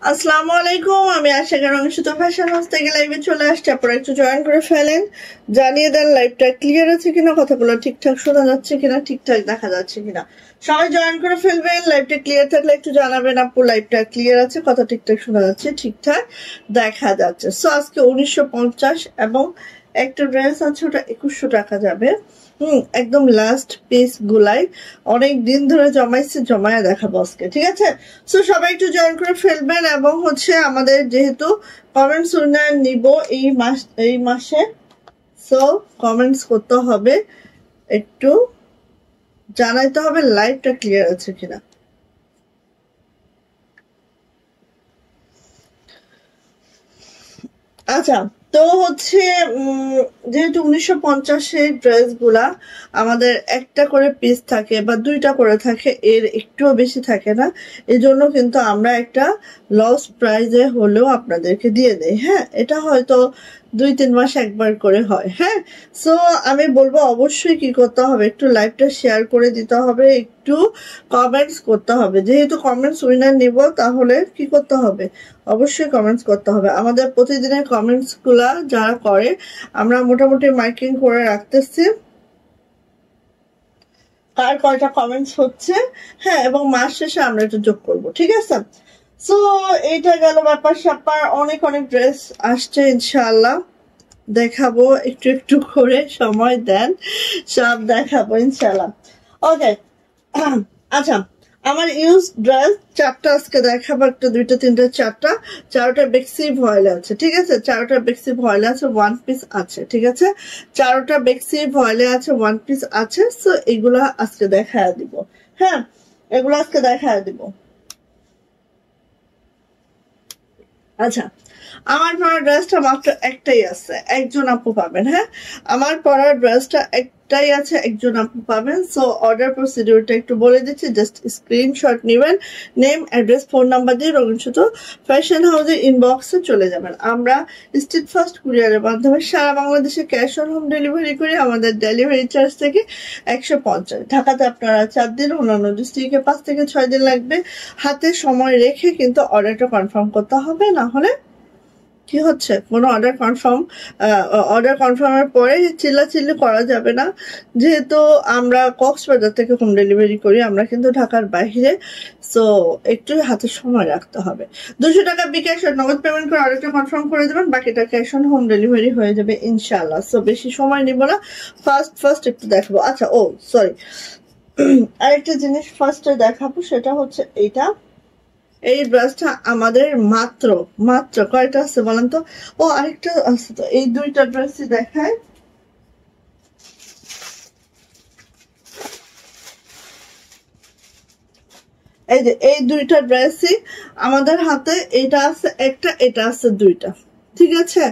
আসসালামু আলাইকুম, আমি আশা করি অংশিত ফ্যাশন হাউস থেকে লাইভে চলে আসছি। আপনারা একটু জয়েন করে ফেলেন, জানিয়ে দেন লাইভটা ক্লিয়ার আছে কিনা, কথাগুলো ঠিকঠাক শোনা যাচ্ছে কিনা, ঠিকঠাক দেখা যাচ্ছে কিনা। সবাই জয়েন করে ফেলবেন। লাইভটা ক্লিয়ার থাকলে একটু জানাবেন আপু লাইভটা ক্লিয়ার আছে, কথা ঠিকঠাক শোনা যাচ্ছে, ঠিকঠাক দেখা যাচ্ছে। সো আজকে 1950 এবং একটা ড্রেস আছে, ওটা 2100 টাকা যাবে। একদম লাস্ট পিস গুলাই অনেক দিন ধরে জমাইছে, জমায়া দেখাবো আজকে, ঠিক আছে? সো সবাই একটু জয়েন করে ফেলবেন। এবং হচ্ছে আমাদের যেহেতু কমেন্টস উইনার নিব এই মাসে, সো কমেন্টস করতে হবে, একটু জানাইতে হবে লাইভটা ক্লিয়ার আছে কিনা। আচ্ছা, তো হচ্ছে যেহেতু 1950-এর ড্রেস গুলা আমাদের একটা করে পিস থাকে বা দুইটা করে থাকে, এর একটুও বেশি থাকে না, এজন্য কিন্তু আমরা একটা লস প্রাইজে হলেও আপনাদেরকে দিয়ে দেই। হ্যাঁ, এটা হয়তো 2-3 মাস একবার করে হয়। হ্যাঁ, সো আমি বলবো অবশ্যই কি করতে হবে, একটু লাইভটা শেয়ার করে দিতে হবে, একটু কমেন্টস করতে হবে। যেহেতু কমেন্টস উইনার নিব, তাহলে কি করতে হবে, অবশ্যই কমেন্টস করতে হবে। আমাদের প্রতিদিনের কমেন্টস গুলা যারা করে আমরা মোটামুটি মার্কিং করে রাখতেছি কার কয়টা কমেন্টস হচ্ছে। হ্যাঁ, এবং মাস শেষে আমরা একটু যোগ করবো, ঠিক আছে? সো এইটা গেল ব্যাপার স্যাপার। অনেক অনেক ড্রেস আসছে, ইনশাআল্লাহ দেখাবো, একটু একটু করে সময় দেন, সব দেখাবো ইনশাআল্লাহ। ওকে, আচ্ছা, আমার ইউজ ড্রেস 4টা আজকে দেখাবো, 1 2 3 4টা, 4টা বেক্সি ভয়েল আছে, ঠিক আছে? 4টা বেক্সি ভয়েল আছে, 1 পিস আছে, ঠিক আছে? 4টা বেক্সি ভয়েলে আছে, 1 পিস আছে। সো এগুলা আজকে দেখায় দিব। হ্যাঁ, এগুলো আজকে দেখায় দিব। আচ্ছা, আমার পরা ড্রেসটা মাত্র একটাই আছে, একজন আপু পাবেন। হ্যাঁ, আমার পরা ড্রেসটা একটাই আছে, একজন আপু পাবেন। সো অর্ডার প্রসিডিউরটা একটু বলে দিচ্ছি, জাস্ট স্ক্রিনশট নেবেন, নেম, অ্যাড্রেস, ফোন নাম্বার দিয়ে রঙিনসুত ফ্যাশন হাউসের ইনবক্সে চলে যাবেন। আমরা স্ট্রিট ফাস্ট কুরিয়ারের মাধ্যমে সারা বাংলাদেশে ক্যাশ অন হোম ডেলিভারি করি। আমাদের ডেলিভারি চার্জ থেকে 150। ঢাকাতে আপনারা 4 দিন, অন্যান্য ডিস্ট্রিক্টে 5 থেকে 6 দিন লাগবে। হাতে সময় রেখে কিন্তু অর্ডারটা কনফার্ম করতে হবে, না হলে কি হচ্ছে, কোনো অর্ডার কনফার্মের পরে চিল্লাচিল্লি করা যাবে না। যেহেতু আমরা কক্সবাজার থেকে হোম ডেলিভারি করি, আমরা কিন্তু ঢাকার বাইরে, সো একটু হাতে সময় রাখতে হবে। 200 টাকা বিকাশ নগদ পেমেন্ট করে অর্ডারটা কনফার্ম করে দেবেন, বাকিটা ক্যাশ অন হোম ডেলিভারি হয়ে যাবে ইনশাআল্লাহ। সো বেশি সময় নিব না, ফার্স্ট একটু দেখাবো। আচ্ছা, ও সরি, আরেকটা জিনিস ফার্স্টে দেখাবো, সেটা হচ্ছে এইটা। এই ড্রেসটা আমাদের মাত্র মাত্র কয়টা আছে বলেন তো? ও আরেকটা আছে, তো এই দুইটা ড্রেসই দেখায়। এই যে এই দুইটা ড্রেসই আমাদের হাতে, এটা আছে একটা, এটা আছে দুইটা, ঠিক আছে?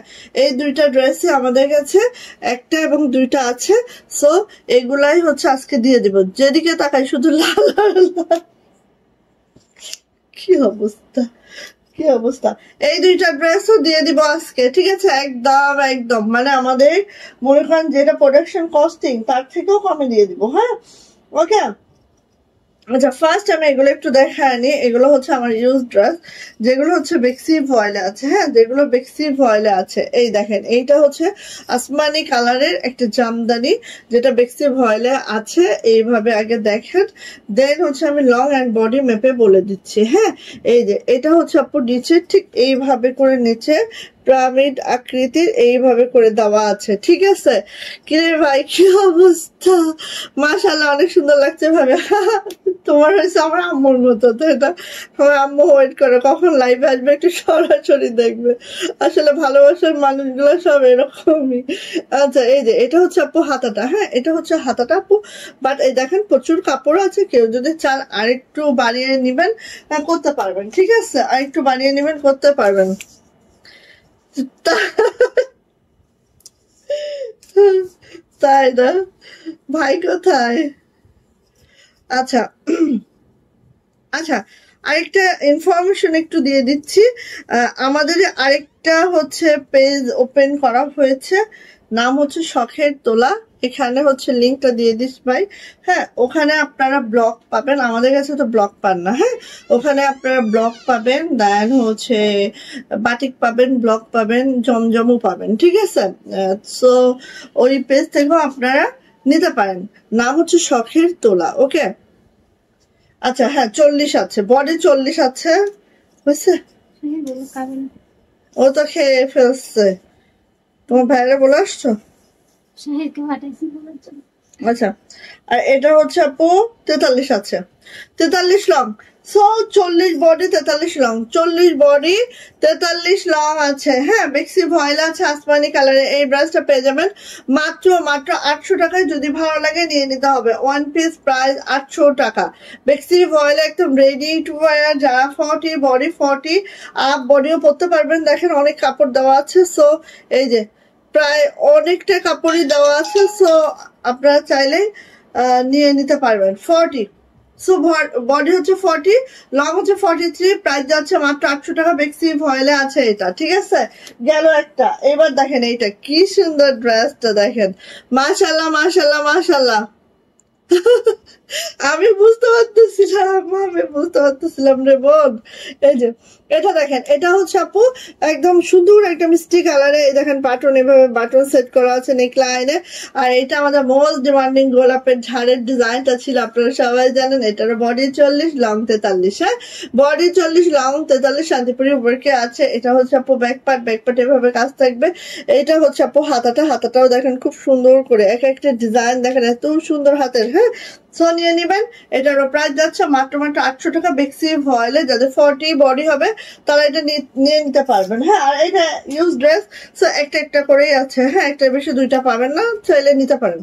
এই দুইটা ড্রেসই আমাদের কাছে একটা এবং দুইটা আছে। সো এগুলাই হচ্ছে আজকে দিয়ে দিব। যেদিকে তাকাই শুধু লাল লাল, কি অবস্থা, কি অবস্থা। এই দুইটা ড্রেসও দিয়ে দিব আজকে, ঠিক আছে? একদম একদম মানে আমাদের মনে করেন যেটা প্রোডাকশন কস্টিং তার থেকেও কমে দিয়ে দিব। হ্যাঁ, ওকে। আচ্ছা ফার্স্ট আমি এগুলো একটু দেখায় নি। এগুলো হচ্ছে আমার ইউজ ড্রেস, যেগুলো হচ্ছে বেক্সি ভয়েলে আছে। হ্যাঁ, যেগুলো বেক্সি ভয়েলে আছে। এই দেখেন, এইটা হচ্ছে আসমানি কালারের একটা জামদানি, যেটা বেক্সি ভয়েলে আছে। এইভাবে আগে দেখেন, দেন হচ্ছে আমি লং অ্যান্ড বডি মেপে বলে দিচ্ছি। হ্যাঁ, এই যে এটা হচ্ছে আপু নিচে ঠিক এইভাবে করে নিচে পিরামিড আকৃতির এইভাবে করে দেওয়া আছে। ঠিক আছে, কিরে ভাই কি অবস্থা? মাশাআল্লাহ, অনেক সুন্দর লাগছে ভাবে। তোমার হয়েছে আমার আম্মুর মতো। তো এটা আমার আম্মু ওয়েট করে কখন লাইভে আসবে, একটু সরাসরি দেখবে। আসলে ভালোবাসার মানুষগুলো সব এরকমই। আচ্ছা, এই যে এটা হচ্ছে আপু হাতাটা। হ্যাঁ, এটা হচ্ছে হাতাটা আপু। বাট এই দেখেন প্রচুর কাপড় আছে, কেউ যদি চান আরেকটু বাড়িয়ে নিবেন করতে পারবেন। ঠিক আছে, আরেকটু বাড়িয়ে নিবেন, করতে পারবেন। তাই না? ভাই কোথায়? আচ্ছা আচ্ছা, আরেকটা ইনফরমেশন একটু দিয়ে দিচ্ছি। আমাদের আরেকটা হচ্ছে পেজ ওপেন করা হয়েছে, নাম হচ্ছে শখের তোলা। এখানে হচ্ছে লিঙ্কটা দিয়ে দিস ভাই। হ্যাঁ, ওখানে আপনারা ব্লগ পাবেন, আমাদের কাছে তো ব্লগ পান না। হ্যাঁ, ওখানে আপনারা ব্লগ পাবেন, দেন হচ্ছে বাটিক পাবেন, ব্লগ পাবেন, জমজমও পাবেন। ঠিক আছে, সো ওই পেজ থেকেও আপনারা নিতে পারেন। নাম হচ্ছে শখের তোলা। ওকে, আচ্ছা হ্যাঁ 40 আছে, বডি 40 আছে। বুঝছে, ও তো খেয়ে ফেলছে। তোমার ভাইরা বলে আসছো? আচ্ছা, আর এটা হচ্ছে আপু 43 আছে, 43 long. So 40 body 43 long, 40 body 43 long আছে। হ্যাঁ, বেক্সি ভয়েল আছে আসমানি কালারে। এই ব্রাশটা পেয়ে যাবেন মাত্র 800 টাকায়। যদি ভালো লাগে নিয়ে নিতে হবে। ওয়ান পিস প্রাইস 800 টাকা। বেক্সি ভয়েল একদম রেডি টু ওয়্যার। যারা 40 বডি 40 আপ বডিও পরতে পারবেন। দেখেন অনেক কাপড় দেওয়া আছে। সো এই যে প্রায় অনেকটা কাপড়ই দেওয়া আছে। সো আপনারা চাইলে নিয়ে নিতে পারবেন। 40, সো বডি হচ্ছে 40, লং হচ্ছে 43, প্রাইস যাচ্ছে মাত্র 800 টাকা। বেক্সি ভয়েলে আছে এটা। ঠিক আছে, গেল একটা। এবার দেখেন এইটা কি সুন্দর ড্রেসটা দেখেন। মাশাল্লাহ মাশাল্লাহ মাশাল্লাহ। আমি বুঝতে পারতেছিলাম রে বোন। এই যে এটা দেখেন, এটা হচ্ছে আপু একদম সুন্দর একটা মিষ্টি কালারে। এই দেখেন বাটন, এভাবে বাটন সেট করা আছে নেকলাইনে। আর এটা আমাদের মোস্ট ডিমান্ডিং গোলাপের ঝাড়ের ডিজাইনটা ছিল, আপনারা সবাই জানেন। এটার বডি 40, লং 43। হ্যাঁ, বডি 40, লং 43, শান্তিপুরি ওয়ার্কে আছে। এটা হচ্ছে আপু ব্যাকপার্ট, ব্যাকপার্ট এভাবে কাজ থাকবে। এটা হচ্ছে আপু হাতাটা, হাতাটাও দেখেন খুব সুন্দর করে এক একটা ডিজাইন দেখেন, এত সুন্দর হাতের। হ্যাঁ, সো নিয়ে নিবেন। এটারও প্রাইস যাচ্ছে মাত্র 800 টাকা। বেক্সি ভয়েলে যাদের 40 বডি হবে তারা এটা নিয়ে নিতে পারবেন। হ্যাঁ, আর এটা ইউজ ড্রেস, সো একটা একটা করেই আছে। হ্যাঁ, একটা বেশি দুইটা পাবেন না, চাইলে নিতে পারেন।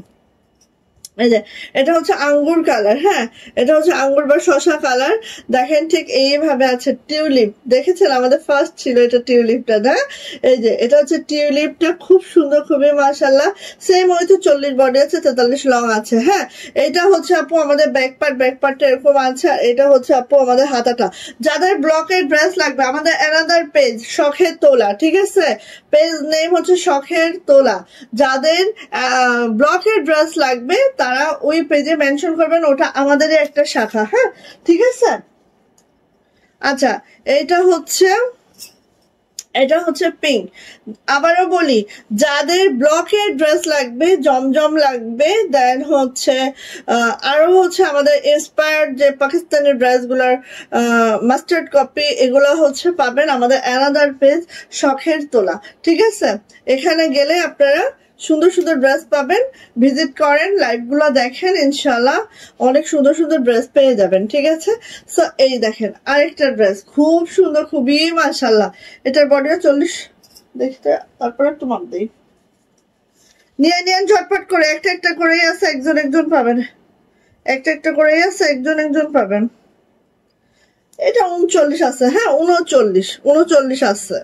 এই যে এটা হচ্ছে আঙ্গুর কালার। হ্যাঁ, এটা হচ্ছে আঙ্গুর বা শসা কালার। দেখেন ঠিক এইভাবে আছে। টিউলিপ দেখেছেন, আমাদের ফার্স্ট ছিল এটা টিউলিপটা না? এই যে এটা হচ্ছে টিউলিপটা, খুব সুন্দর, খুবই মাশাল্লাহ। সেম হয়তো 40 বডি আছে, 43 লং আছে। হ্যাঁ, এটা হচ্ছে আপু আমাদের ব্যাকপার্টটা এরকম আছে। আর এটা হচ্ছে আপু আমাদের হাতাটা। যাদের ব্লকের ড্রেস লাগবে, আমাদের অ্যানাদার পেজ শখের তোলা। ঠিক আছে, পেজ নেম হচ্ছে শখের তোলা। যাদের ব্লকের ড্রেস লাগবে তারা ওই পেজে মেনশন করবেন, ওটা আমাদেরই একটা শাখা। হ্যাঁ, ঠিক আছে। আচ্ছা, এটা হচ্ছে পিঙ্ক। আবারও বলি, যাদের ব্লকের ড্রেস লাগবে, জমজম লাগবে, দেন হচ্ছে আরো হচ্ছে আমাদের ইন্সপায়ার্ড যে পাকিস্তানি ড্রেসগুলোর মাস্টার্ড কপি, এগুলো হচ্ছে পাবেন আমাদের অ্যানাদার পেজ শখের তোলা। ঠিক আছে, এখানে গেলে আপনারা সুন্দর সুন্দর ড্রেস পাবেন। ভিজিট করেন, লাইভগুলো দেখেন, ইনশাল্লাহ অনেক সুন্দর সুন্দর ড্রেস পেয়ে যাবেন। ঠিক আছে, সো এই দেখেন আরেকটা ড্রেস খুব সুন্দর, খুবই মাশাল্লাহ। এটার বডিও 40। দেখতে তারপরে একটু মাপ দিই। নিয়ে নিয়ে ঝটপট করে, একটা একটা করেই আছে, একজন পাবেন। একটা একটা করেই আছে, একজন পাবেন। এটা 39 আছে। হ্যাঁ, 39 আছে,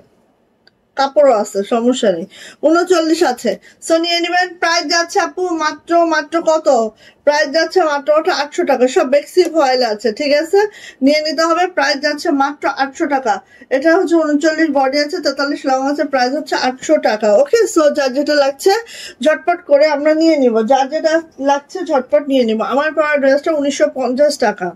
কাপড়ও আছে, সমস্যা নেই। 39 আছে, সো নিয়ে নেবেন। প্রাইস যাচ্ছে আপু মাত্র কত? প্রাইস যাচ্ছে মাত্র 800 টাকা। সব বেক্সি ভয়েল আছে। ঠিক আছে, নিয়ে নিতে হবে। প্রাইস যাচ্ছে মাত্র 800 টাকা। এটা হচ্ছে 39 বডি আছে, 43 লং আছে। প্রাইস হচ্ছে 800 টাকা। ওকে, সো যার যেটা লাগছে ঝটপট করে আমরা নিয়ে নিব। যার যেটা লাগছে ঝটপট নিয়ে নিব। আমার পরা ড্রেসটা 1950 টাকা।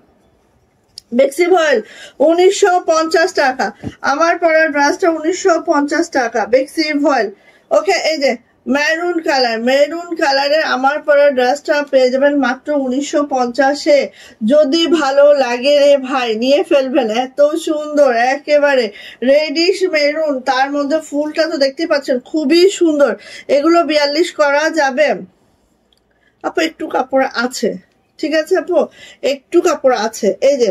বেক্সি ভয়েল 1950 টাকা। আমার পরার ড্রেসটা 1950 টাকা, বেক্সি ভয়েল। ওকে, এই যে মেরুন কালার, মেরুন কালারের আমার পরার ড্রেসটা পেয়ে যাবেন মাত্র 1950-এ। যদি ভালো লাগে রে ভাই নিয়ে ফেলবেন, এত সুন্দর একেবারে রেডিশ মেরুন, তার মধ্যে ফুলটা তো দেখতে পাচ্ছেন খুবই সুন্দর। এগুলো 42 করা যাবে আপু, একটু কাপড় আছে, ঠিক আছে আপু, একটু কাপড় আছে। এই যে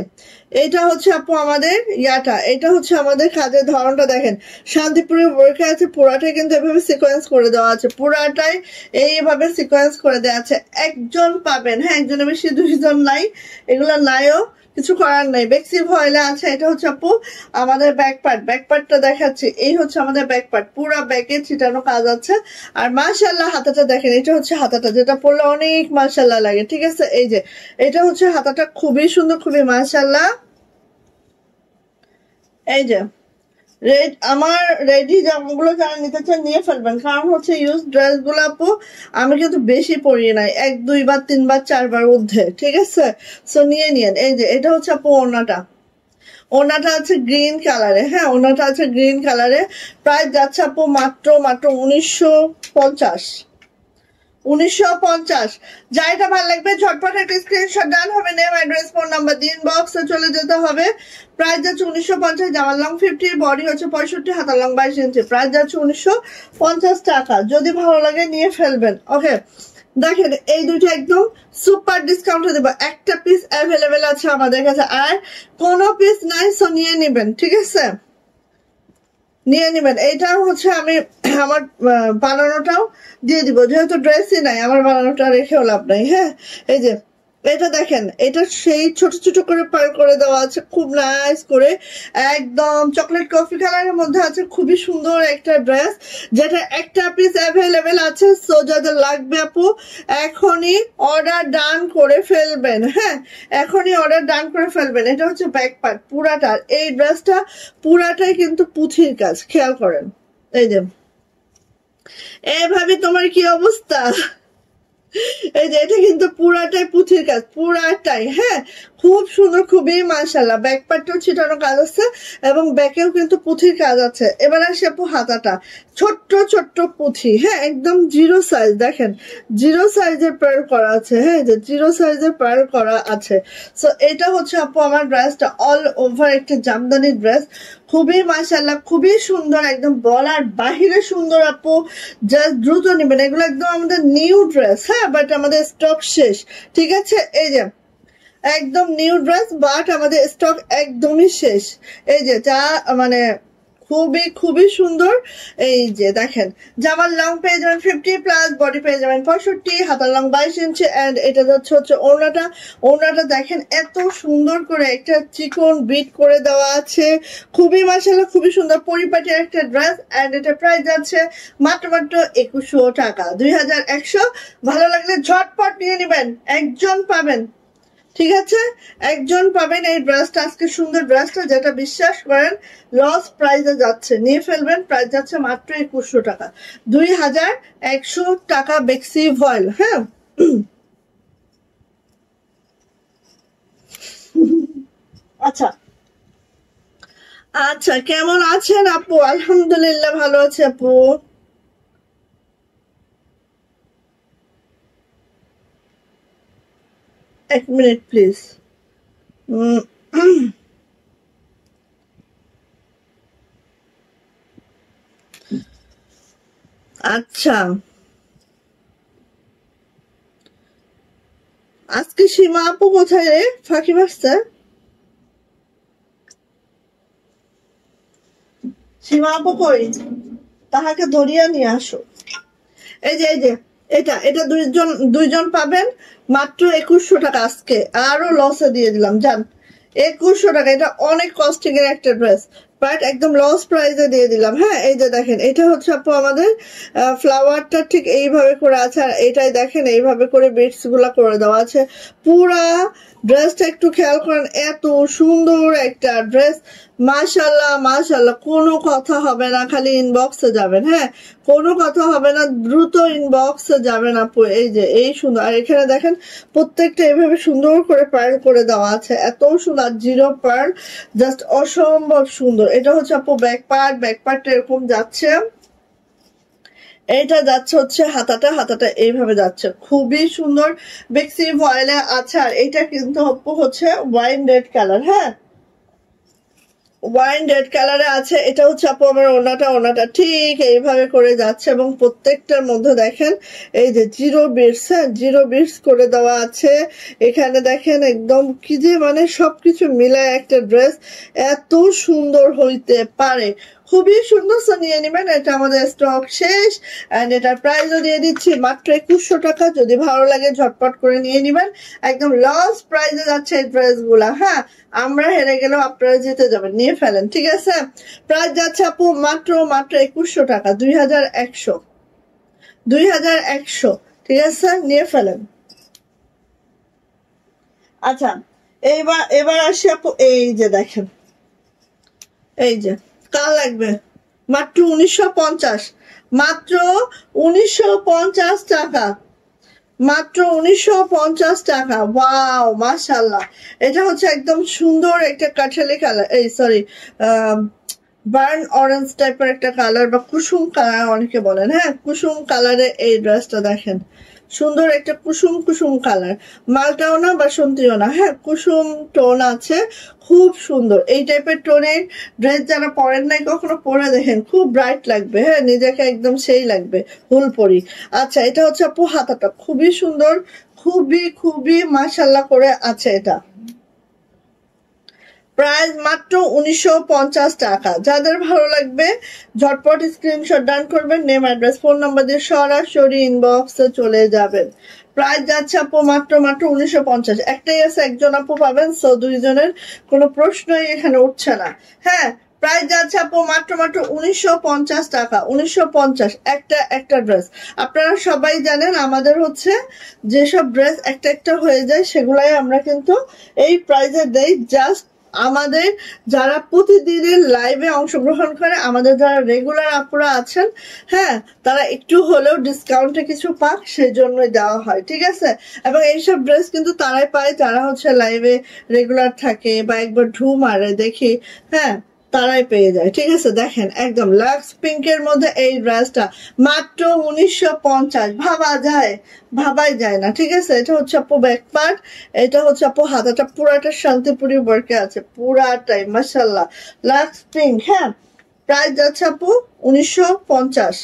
এটা হচ্ছে আপু আমাদের ইয়াটা, এটা হচ্ছে আমাদের কাজের ধরনটা দেখেন, শান্তিপুরের বোরখা আছে, পুরাটাই কিন্তু এভাবে সিকোয়েন্স করে দেওয়া আছে, পুরাটাই এইভাবে সিকোয়েন্স করে দেওয়া আছে। একজন পাবেন, হ্যাঁ, একজনের বেশি দুইজন নাই, এগুলো নাইও, কিছু করার নাই। বেক্সি ভয়েলে আছে। এটা হচ্ছে আপু আমাদের ব্যাক পার্ট, ব্যাক পার্টটা দেখাচ্ছি। এই হচ্ছে আমাদের ব্যাক পার্ট, পুরা ব্যাকে ছিটানো কাজ আছে। আর মাশাআল্লাহ হাতাটা দেখেন, এটা হচ্ছে হাতাটা, যেটা পরলে অনেক মাশাআল্লাহ লাগে, ঠিক আছে। এই যে এটা হচ্ছে হাতাটা, খুবই সুন্দর, খুবই মাশাআল্লাহ। এই যে আমার রেডি জামাগুলো যারা নিতে চান নিয়ে ফেলবেন, কারণ হচ্ছে ইউজ ড্রেস গুলো আপু আমি কিন্তু বেশি পরি নাই, 1 2 বার 3 বার 4 বার ঊর্ধ্বে, ঠিক আছে। সো নিয়ে নিয়েন। এই যে এটা হচ্ছে আপু ওড়নাটা, ওড়নাটা আছে গ্রিন কালারে, হ্যাঁ, ওড়নাটা আছে গ্রিন কালারে। প্রাইস যাচ্ছে আপু মাত্র 1950, 1950। যাইটা ভালো লাগবে ঝটপট একটা স্ক্রিনশট ডান হবে, নেম অ্যাড্রেস ফোন নাম্বার দিন, বক্সে চলে যেতে হবে। প্রাইস যাচ্ছে 1950, জামার লং 50, বডি হচ্ছে 65, হাতার লং 22 ইঞ্চি। প্রাইস যাচ্ছে 1950 টাকা। যদি ভালো লাগে নিয়ে ফেলবেন। ওকে, দেখেন এই দুটো একদম সুপার ডিসকাউন্টে দেবো, একটা পিস অ্যাভেলেবেল আছে আমাদের কাছে, আর কোনো পিস নাই, সো নিয়ে নেবেন, ঠিক আছে, নিয়ে নেবেন। এইটাও হচ্ছে আমি আমার বানানোটাও দিয়ে দিব, যেহেতু ড্রেসই নাই আমার বানানোটা রেখেও লাভ নাই। হ্যাঁ, এই যে এটা দেখেন, এটা সেই ছোট ছোট করে পার করে দেওয়া আছে, খুব নাইস করে, একদম চকলেট কফি কালারের মধ্যে আছে, খুবই সুন্দর একটা ড্রেস, যেটা একটা পিস অ্যাভেলেবেল আছে। সো যাদের লাগবে আপু এখনই অর্ডার ডান করে ফেলবেন, হ্যাঁ, এখনই অর্ডার ডান করে ফেলবেন। এটা হচ্ছে ব্যাক পার্ট পুরাটা, এই ড্রেসটা পুরাটাই কিন্তু পুঁথির কাজ, খেয়াল করেন। এই যে এভাবে তোমার কি অবস্থা, এই যে এটা কিন্তু পুরাটাই পুঁথির কাজ, পুরাটাই, হ্যাঁ, খুব সুন্দর, খুবই মাশাআল্লাহ। ব্যাক পার্টেও ছিটানো কাজ আছে এবং ব্যাকেও কিন্তু পুঁথির কাজ আছে। এবার আসি আপু হাতাটা, ছোট্ট ছোট্ট পুঁথি, হ্যাঁ, একদম জিরো সাইজ, দেখেন জিরো সাইজের পার করা আছে, হ্যাঁ, যে জিরো সাইজের পার করা আছে। সো এটা হচ্ছে আপু আমার ড্রেসটা, অল ওভার একটা জামদানি ড্রেস, খুবই মাশাআল্লাহ, খুবই সুন্দর, একদম বলার বাহিরে সুন্দর আপু, জাস্ট দ্রুত নেবেন, এগুলো একদম আমাদের নিউ ড্রেস, হ্যাঁ, বাট আমাদের স্টক শেষ, ঠিক আছে। এই যে একদম নিউ ড্রেস, বাট আমাদের স্টক একদমই শেষ। এই যে যা মানে খুবই খুবই সুন্দর। এই যে দেখেন জামার লং পেয়ে যাবেন 50 প্লাস, বডি পেয়ে যাবেন 65, হাতার লং 22 ইঞ্চি, অ্যান্ড এটা হচ্ছে ওড়নাটা। ওড়নাটা দেখেন এত সুন্দর করে একটা চিকন বিট করে দেওয়া আছে, খুবই মাশাআল্লাহ, খুবই সুন্দর পরিপাটি একটা ড্রেস। অ্যান্ড এটা প্রাইস যাচ্ছে মাত্র 2100 টাকা, 2100। ভালো লাগলে ঝটপট নিয়ে নেবেন, একজন পাবেন, ঠিক আছে, একজন পাবেন এই ড্রেসটা, আজকে সুন্দর ড্রেসটা, যেটা বিশ্বাস করেন লস প্রাইসে যাচ্ছে, নিয়ে ফেলবেন। প্রাইস যাচ্ছে মাত্র 2100 টাকা, 2100 টাকা বেক্সি ভয়েল, হ্যাঁ। আচ্ছা আচ্ছা, কেমন আছেন আপু? আলহামদুলিল্লাহ ভালো আছে আপু। এক মিনিট প্লিজ। আচ্ছা, আজকে সীমা আপু কোথায় রে, ফাঁকি মারছে? সীমা আপু কই, তাহাকে ধরিয়া নিয়ে আসো। এই যে এটা এটা দুইজন পাবেন মাত্র 2100 টাকা, আজকে আরো লসে দিয়ে দিলাম, জান, 2100 টাকা। এটা অনেক কস্টিং এর একটা ড্রেস, বাট একদম লস প্রাইসে দিয়ে দিলাম। হ্যাঁ, এই যে দেখেন এটা হচ্ছে আপু আমাদের ফ্লাওয়ারটা ঠিক এইভাবে করে আছে, আর এটাই দেখেন এইভাবে করে বিটস গুলা করে দেওয়া আছে। পুরা ড্রেসটা একটু খেয়াল করেন, এত সুন্দর একটা ড্রেস, মাশাল্লাহ মাশাল্লাহ, কোনো কথা হবে না, খালি ইনবক্সে যাবেন। হ্যাঁ, কোনো কথা হবে না, দ্রুত ইনবক্সে যাবেন আপু। এই যে এই সুন্দর, আর এখানে দেখেন প্রত্যেকটা এইভাবে সুন্দর করে পার্ল করে দেওয়া আছে, এত সুন্দর, জিরো পার্ল, জাস্ট অসম্ভব সুন্দর। এটা হচ্ছে আপু ব্যাক পার্টটা এরকম যাচ্ছে, এইটা যাচ্ছে হচ্ছে হাতাটা এইভাবে যাচ্ছে, খুবই সুন্দর বেক্সি ভয়েলে আছে। আর এটা কিন্তু আপু হচ্ছে ওয়াইন রেড কালার। হ্যাঁ, ওয়াইন রেড কালারে আছে। এটা হচ্ছে আপু আমার ওনাটা ঠিক এইভাবে করে যাচ্ছে, এবং প্রত্যেকটার মধ্যে দেখেন এই যে জিরো বিটস, হ্যাঁ জিরো বিটস করে দেওয়া আছে। এখানে দেখেন একদম কি যে মানে সবকিছু মিলায় একটা ড্রেস এত সুন্দর হইতে পারে, খুবই সুন্দর। সো নিয়ে নেবেন, এটা আমাদের স্টক শেষ, এন্ড এটার প্রাইসও দিয়ে দিচ্ছি মাত্র 2100 টাকা। যদি ভালো লাগে ঝটপট করে নিয়ে নেবেন, একদম লস প্রাইসে যাচ্ছে এই ড্রেস গুলা। হ্যাঁ, আমরা হেরে গেলেও আপনারা জিতে যাবেন, নিয়ে ফেলেন, ঠিক আছে। প্রাইস যাচ্ছে আপু মাত্র 2100 টাকা, 2100, ঠিক আছে, নিয়ে ফেলেন। আচ্ছা, এবার আসি আপু, এই যে দেখেন, এই যে কাল লাগবে মাত্র 1950, মাত্র 1950 টাকা, মাত্র 1950 টাকা। ওয়াও মাশাল্লাহ, এটা হচ্ছে একদম সুন্দর একটা কাঠালি কালার, এই সরি বার্ন অরেঞ্জ টাইপের একটা কালার, বা কুসুম কালার অনেকে বলেন। হ্যাঁ, কুসুম কালারে এই ড্রেসটা দেখেন, সুন্দর একটা কুসুম কালার, মালটাও না বাসন্তীও না, হ্যাঁ কুসুম টোন আছে, খুব সুন্দর। এই টাইপের টোনের ড্রেস যারা পরেন নাই কখনো, পরে দেখেন খুব ব্রাইট লাগবে। হ্যাঁ, নিজেকে একদম সেই লাগবে, হুলপরি। আচ্ছা, এটা হচ্ছে আপু হাতাটা খুবই সুন্দর, খুবই মাশাল্লাহ করে আছে। এটা প্রাইস মাত্র 1950 টাকা। যাদের ভালো লাগবে ঝটপট স্ক্রিনশট ডান করবেন, নেম অ্যাড্রেস ফোন নাম্বার দিয়ে সরাসরি ইনবক্সে চলে যাবেন। প্রাইস যাচ্ছে আপু মাত্র 1950। একটাই আছে, একজন আপু পাবেন, সো দুইজনের কোনো প্রশ্নই এখানে উঠছে না। হ্যাঁ, প্রাইস যাচ্ছে আপু মাত্র 1950 টাকা, 1950, একটা ড্রেস। আপনারা সবাই জানেন আমাদের হচ্ছে যেসব ড্রেস একটা হয়ে যায় সেগুলাই আমরা কিন্তু এই প্রাইসে দেই। জাস্ট আমাদের যারা প্রতিদিনের লাইভে অংশগ্রহণ করে, আমাদের যারা রেগুলার আপুরা আছেন, হ্যাঁ তারা একটু হলেও ডিসকাউন্টে কিছু পাক, সেই জন্যই দেওয়া হয়, ঠিক আছে। এবং এইসব ড্রেস কিন্তু তারাই পায় যারা হচ্ছে লাইভে রেগুলার থাকে বা একবার ঢু মারে দেখি, হ্যাঁ তারাই পেয়ে যায়, ঠিক আছে। দেখেন একদম লাক্স পিঙ্কের মধ্যে এই ড্রেসটা মাত্র 1950, ভাবাই যায় না, ঠিক আছে। এটা হচ্ছে আপু ব্যাক পার্ট, এটা হচ্ছে আপু হাতাটা পুরাটা শান্তিপুরি ওয়ার্কে আছে, পুরাটাই মাশাল্লাহ লাক্স পিঙ্ক। হ্যাঁ, প্রাইস যাচ্ছে আপু 1950,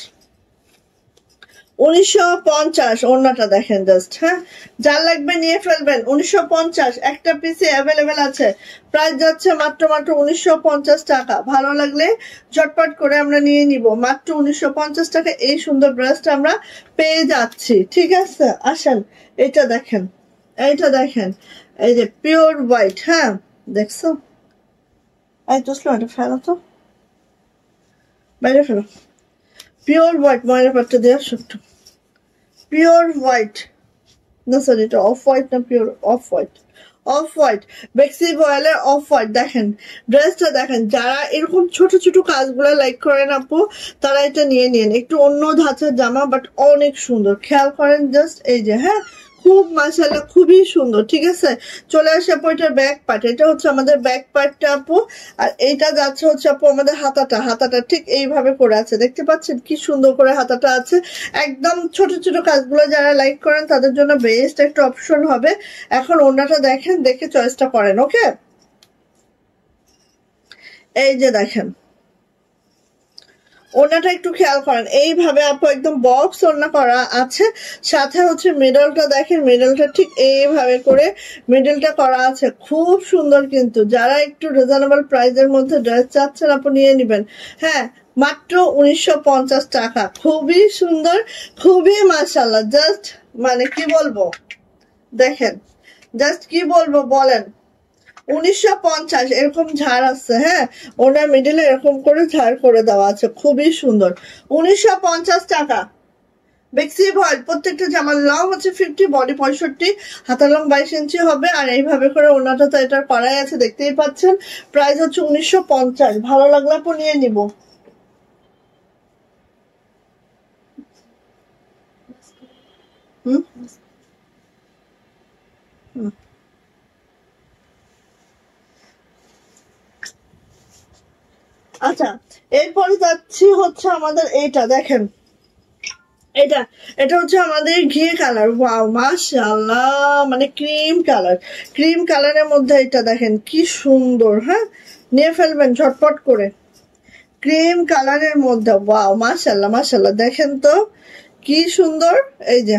1950। ওড়নাটা দেখেন জাস্ট, হ্যাঁ যার লাগবে নিয়ে ফেলবেন। 1950 একটা পিসে অ্যাভেলেবেল আছে। প্রাইস যাচ্ছে মাত্র 1950 টাকা। ভালো লাগলে ঝটপট করে আমরা নিয়ে নিব, মাত্র 1950 টাকা এই সুন্দর ড্রেসটা আমরা পেয়ে যাচ্ছি, ঠিক আছে। আসেন, এটা দেখেন, এই যে পিওর হোয়াইট। হ্যাঁ, দেখছো, এই তো এটা ফেলো তো, বাইরে ফেলো। পিওর হোয়াইট, ময়না পাটটা দেওয়া সত্য, পিওর হোয়াইট না, সরি এটা অফ হোয়াইট না, পিওর অফ হোয়াইট, বেক্সি ভয়েলের অফ হোয়াইট। দেখেন ড্রেসটা দেখেন, যারা এরকম ছোট কাজগুলা লাইক করেন আপু, তারা এটা নিয়ে নিন। একটু অন্য ধাঁচের জামা, বাট অনেক সুন্দর, খেয়াল করেন জাস্ট এই যে, হ্যাঁ খুব মাশাআল্লাহ, খুবই সুন্দর, ঠিক আছে। চলে আসে আপু এটার ব্যাক পার্ট, এটা হচ্ছে আমাদের ব্যাক পার্টটা আপু। আর এইটা যাচ্ছে হচ্ছে আপু আমাদের হাতাটা ঠিক এইভাবে করে আছে, দেখতে পাচ্ছেন কি সুন্দর করে হাতাটা আছে। একদম ছোট কাজগুলো যারা লাইক করেন তাদের জন্য বেস্ট একটা অপশন হবে। এখন ওড়নাটা দেখেন, দেখে চয়েসটা করেন, ওকে। এই যে দেখেন ওড়নাটা একটু খেয়াল করেন, এইভাবে আপু একদম বক্স ওড়না করা আছে, সাথে হচ্ছে মিডলটা দেখেন, মিডলটা ঠিক এইভাবে করে মিডলটা করা আছে, খুব সুন্দর। কিন্তু যারা একটু রিজনেবল প্রাইসের মধ্যে ড্রেস চাচ্ছেন আপু নিয়ে নেবেন। হ্যাঁ, মাত্র 1950 টাকা, খুবই সুন্দর, খুবই মাশাআল্লাহ। জাস্ট মানে কি বলবো, দেখেন জাস্ট কি বলবো বলেন, 1950 এরকম ঝাড় আছে, হ্যাঁ ওনার মিডিলে এরকম করে ঝাড় করে দেওয়া আছে, খুবই সুন্দর। 1950 টাকা। বেক্সি ভয়েল প্রত্যেকটা জামার লং হচ্ছে 50, বডি 65, হাতার লং 22 ইঞ্চি হবে। আর এইভাবে করে ওনাটা তো এটার করাই আছে, দেখতেই পাচ্ছেন। প্রাইস হচ্ছে 1950। ভালো লাগলে আপু নিয়ে নিব। আচ্ছা, এরপরে যাচ্ছি হচ্ছে আমাদের এইটা দেখেন, এটা এটা হচ্ছে আমাদের ঘি কালার। ওয়াও মাশাআল্লাহ, মানে ক্রিম কালার, ক্রিম কালারের মধ্যে এটা দেখেন কি সুন্দর। হ্যাঁ নিয়ে ফেলবেন ঝটপট করে, ক্রিম কালারের মধ্যে। ওয়াও মাশাআল্লাহ মাশাআল্লাহ, দেখেন তো কি সুন্দর। এই যে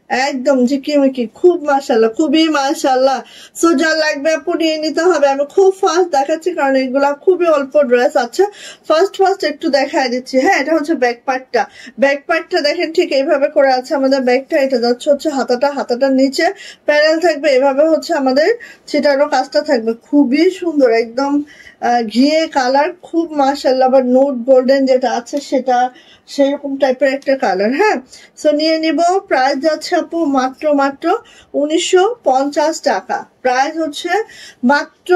একদম ঝিকিমিকি, খুব মাশাআল্লাহ, খুবই মাশাআল্লাহ। সো যা লাগবে আপু নিয়ে নিতে হবে। আমি খুব ফাস্ট দেখাচ্ছি কারণ এগুলা খুবই অল্প ড্রেস আছে। ফার্স্ট একটু দেখাই দিচ্ছি। হ্যাঁ এটা হচ্ছে ব্যাক পার্টটা, ব্যাক পার্টটা দেখেন ঠিক এইভাবে করে আছে আমাদের ব্যাগটা। এটা যাচ্ছে হচ্ছে হাতাটার নিচে প্যানেল থাকবে, এভাবে হচ্ছে আমাদের ছিটানো কাজটা থাকবে, খুবই সুন্দর একদম ঘিয়ে কালার, খুব মাশাআল্লাহ। আবার নোট গোল্ডেন যেটা আছে সেটা সেরকম টাইপের একটা কালার। হ্যাঁ সো নিয়ে নিব। প্রাইস যাচ্ছে আপু মাত্র 1950 টাকা। প্রাইস হচ্ছে মাত্র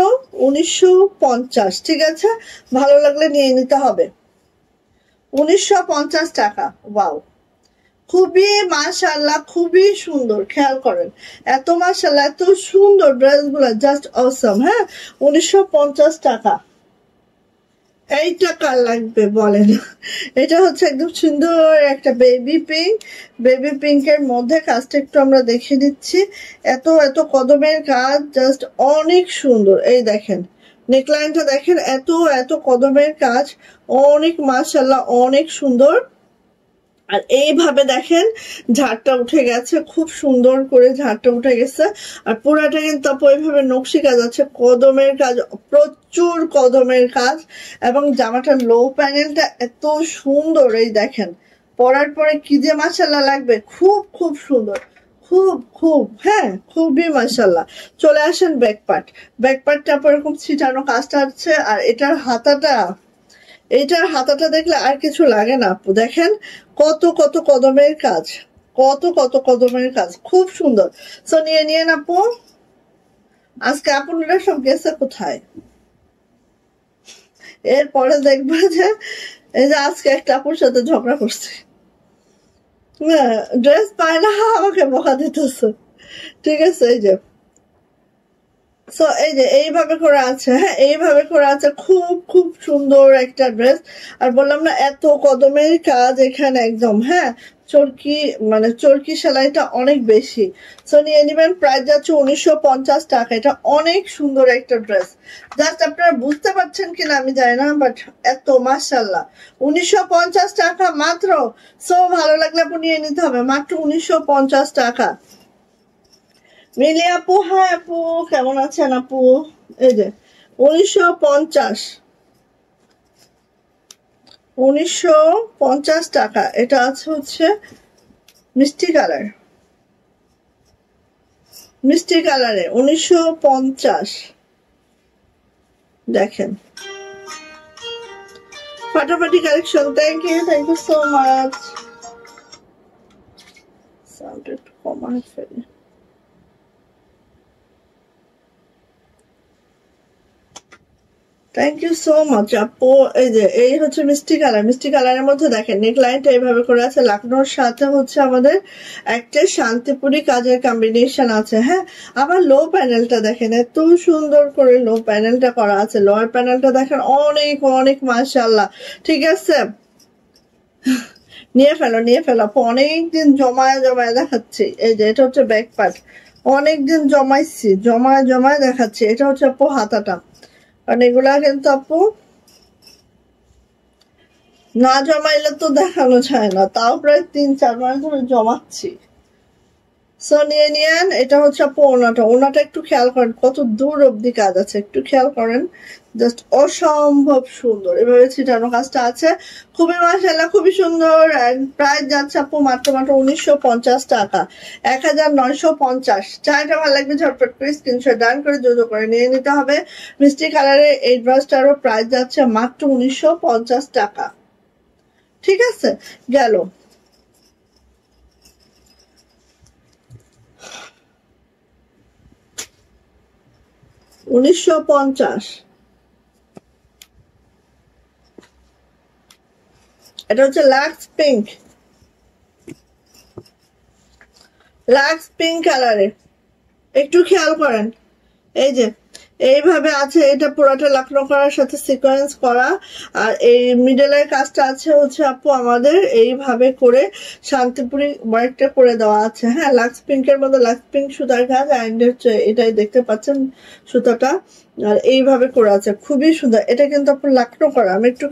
1950, ঠিক আছে। ভালো লাগলে নিয়ে নিতে হবে। 1950 টাকা। ওয়াও খুবই মাশাআল্লাহ, খুবই সুন্দর। খেয়াল করেন এত মাশাআল্লাহ, এত সুন্দর ড্রেসগুলো, জাস্ট অসম। হ্যাঁ 1950 টাকা। এইটা কার লাগবে বলেন? এটা হচ্ছে একদম সুন্দর একটা বেবি পিঙ্ক, বেবি পিঙ্কের মধ্যে কাজটা একটু আমরা দেখে দিচ্ছি। এত এত কদমের কাজ, জাস্ট অনেক সুন্দর। এই দেখেন নেকলাইনটা দেখেন, এত এত কদমের কাজ, অনেক মাশাআল্লাহ, অনেক সুন্দর। আর এইভাবে দেখেন ঝাড়টা উঠে গেছে, খুব সুন্দর করে ঝাড়টা উঠে গেছে। আর পুরাটা কিন্তু আপু এইভাবে নকশি কাজ আছে, কদমের কাজ, প্রচুর কদমের কাজ। এবং জামাটার লো প্যানেলটা এত সুন্দর। এই দেখেন পরার পরে কি যে মাশাআল্লাহ লাগবে, খুব খুব সুন্দর, খুব হ্যাঁ খুবই মাশাআল্লাহ। চলে আসেন ব্যাক পার্ট, ব্যাক পার্টটা আপু এরকম ছিটানো কাজটা আছে। আর এটার হাতাটা দেখলে আর কিছু লাগে না আপু। দেখেন কত কত কদমের কাজ, কত কদমের কাজ, খুব সুন্দর। সো নিয়ে আপু। আজকে আপনারা সব গেছে কোথায়? এরপরে দেখবা যে এই যে আজকে একটা আপুর সাথে ঝগড়া করছে, ড্রেস পায় না আমাকে বকা দিতেছে, ঠিক আছে। এই যে সো এই যে এইভাবে করে আছে, হ্যাঁ এইভাবে করে আছে, খুব সুন্দর একটা ড্রেস। আর বললাম না এত কদমের কাজ এখানে একদম। হ্যাঁ চরকি মানে চরকি সেলাইটা অনেক বেশি। সো নিয়ে নেবেন। প্রাইস যাচ্ছে 1950 টাকা। এটা অনেক সুন্দর একটা ড্রেস, জাস্ট আপনারা বুঝতে পারছেন কিনা আমি জানি না, বাট এত মাশাআল্লাহ। 1950 টাকা মাত্র। সো ভালো লাগলে আপু নিয়ে নিতে হবে, মাত্র 1950 টাকা। মিলি আপু, হ্যাঁ আপু কেমন আছেন আপু? এই যে 1950 টাকা। এটা আছে হচ্ছে মিষ্টি কালারে 1950। দেখেন ফাটাফাটি collection. Thank you so much. Sound একটু কমায় ফেলি। থ্যাংক ইউ সো মাচ আপু। এই যে এই হচ্ছে মিষ্টি কালারের মধ্যে দেখেন নেকলাইনটা এইভাবে করে আছে, লাকনোর সাথে হচ্ছে আমাদের একটা শান্তিপুরি কাজের কম্বিনেশন আছে। হ্যাঁ আবার লো প্যানেলটা দেখেন, এত সুন্দর করে লো প্যানেলটা করা আছে। লোয়ার প্যানেলটা দেখেন অনেক অনেক মাশাআল্লাহ, ঠিক আছে। নিয়ে ফেলো আপু, অনেকদিন জমায় দেখাচ্ছি। এই যে এটা হচ্ছে ব্যাক পার্ট, অনেকদিন জমায় দেখাচ্ছি। এটা হচ্ছে আপু হাতাটা, কারণ এগুলা কিন্তু আপু না জমাইলে তো দেখানো যায় না, তাও প্রায় 3-4 মাস ধরে জমাচ্ছি। সো নিয়েন। এটা হচ্ছে আপু ওনাটা একটু খেয়াল করেন কত দূর অব্দি কাজ আছে, একটু খেয়াল করেন। জাস্ট অসম্ভব সুন্দর, এভাবে ছিটানো কাজটা আছে, খুবই মাশাআল্লাহ খুবই সুন্দর। প্রাইস যাচ্ছে আপু মাত্র 1950 টাকা, 1950। চারটা ভালো লাগবে ঝটপট করে স্ক্রিনশট ডান করে যোগ করে নিয়ে নিতে হবে। মিষ্টি কালারের এই ড্রেসটারও প্রাইস যাচ্ছে মাত্র 1950 টাকা। ঠিক আছে, গেল। 1950, এটা হচ্ছে লাক্স পিঙ্ক, লাক্স পিঙ্ক কালারে। একটু খেয়াল করেন, এই যে এইভাবে আছে, এটা পুরোটা লাকনো করার সাথে সিকোয়েন্স করা, আর এই মিডলের কাজটা আছে হচ্ছে আপু আমাদের এইভাবে করে শান্তিপুরি ওয়ার্কটা করে দেওয়া আছে। হ্যাঁ, লাক্স পিঙ্কের মধ্যে লাক্স পিঙ্ক সুতার কাজ, অ্যান্ড এটাই দেখতে পাচ্ছেন সুতাটা, আর এইভাবে করে আছে, খুবই সুন্দর। এটা কিন্তু আপু লাকনো করা, আমি একটু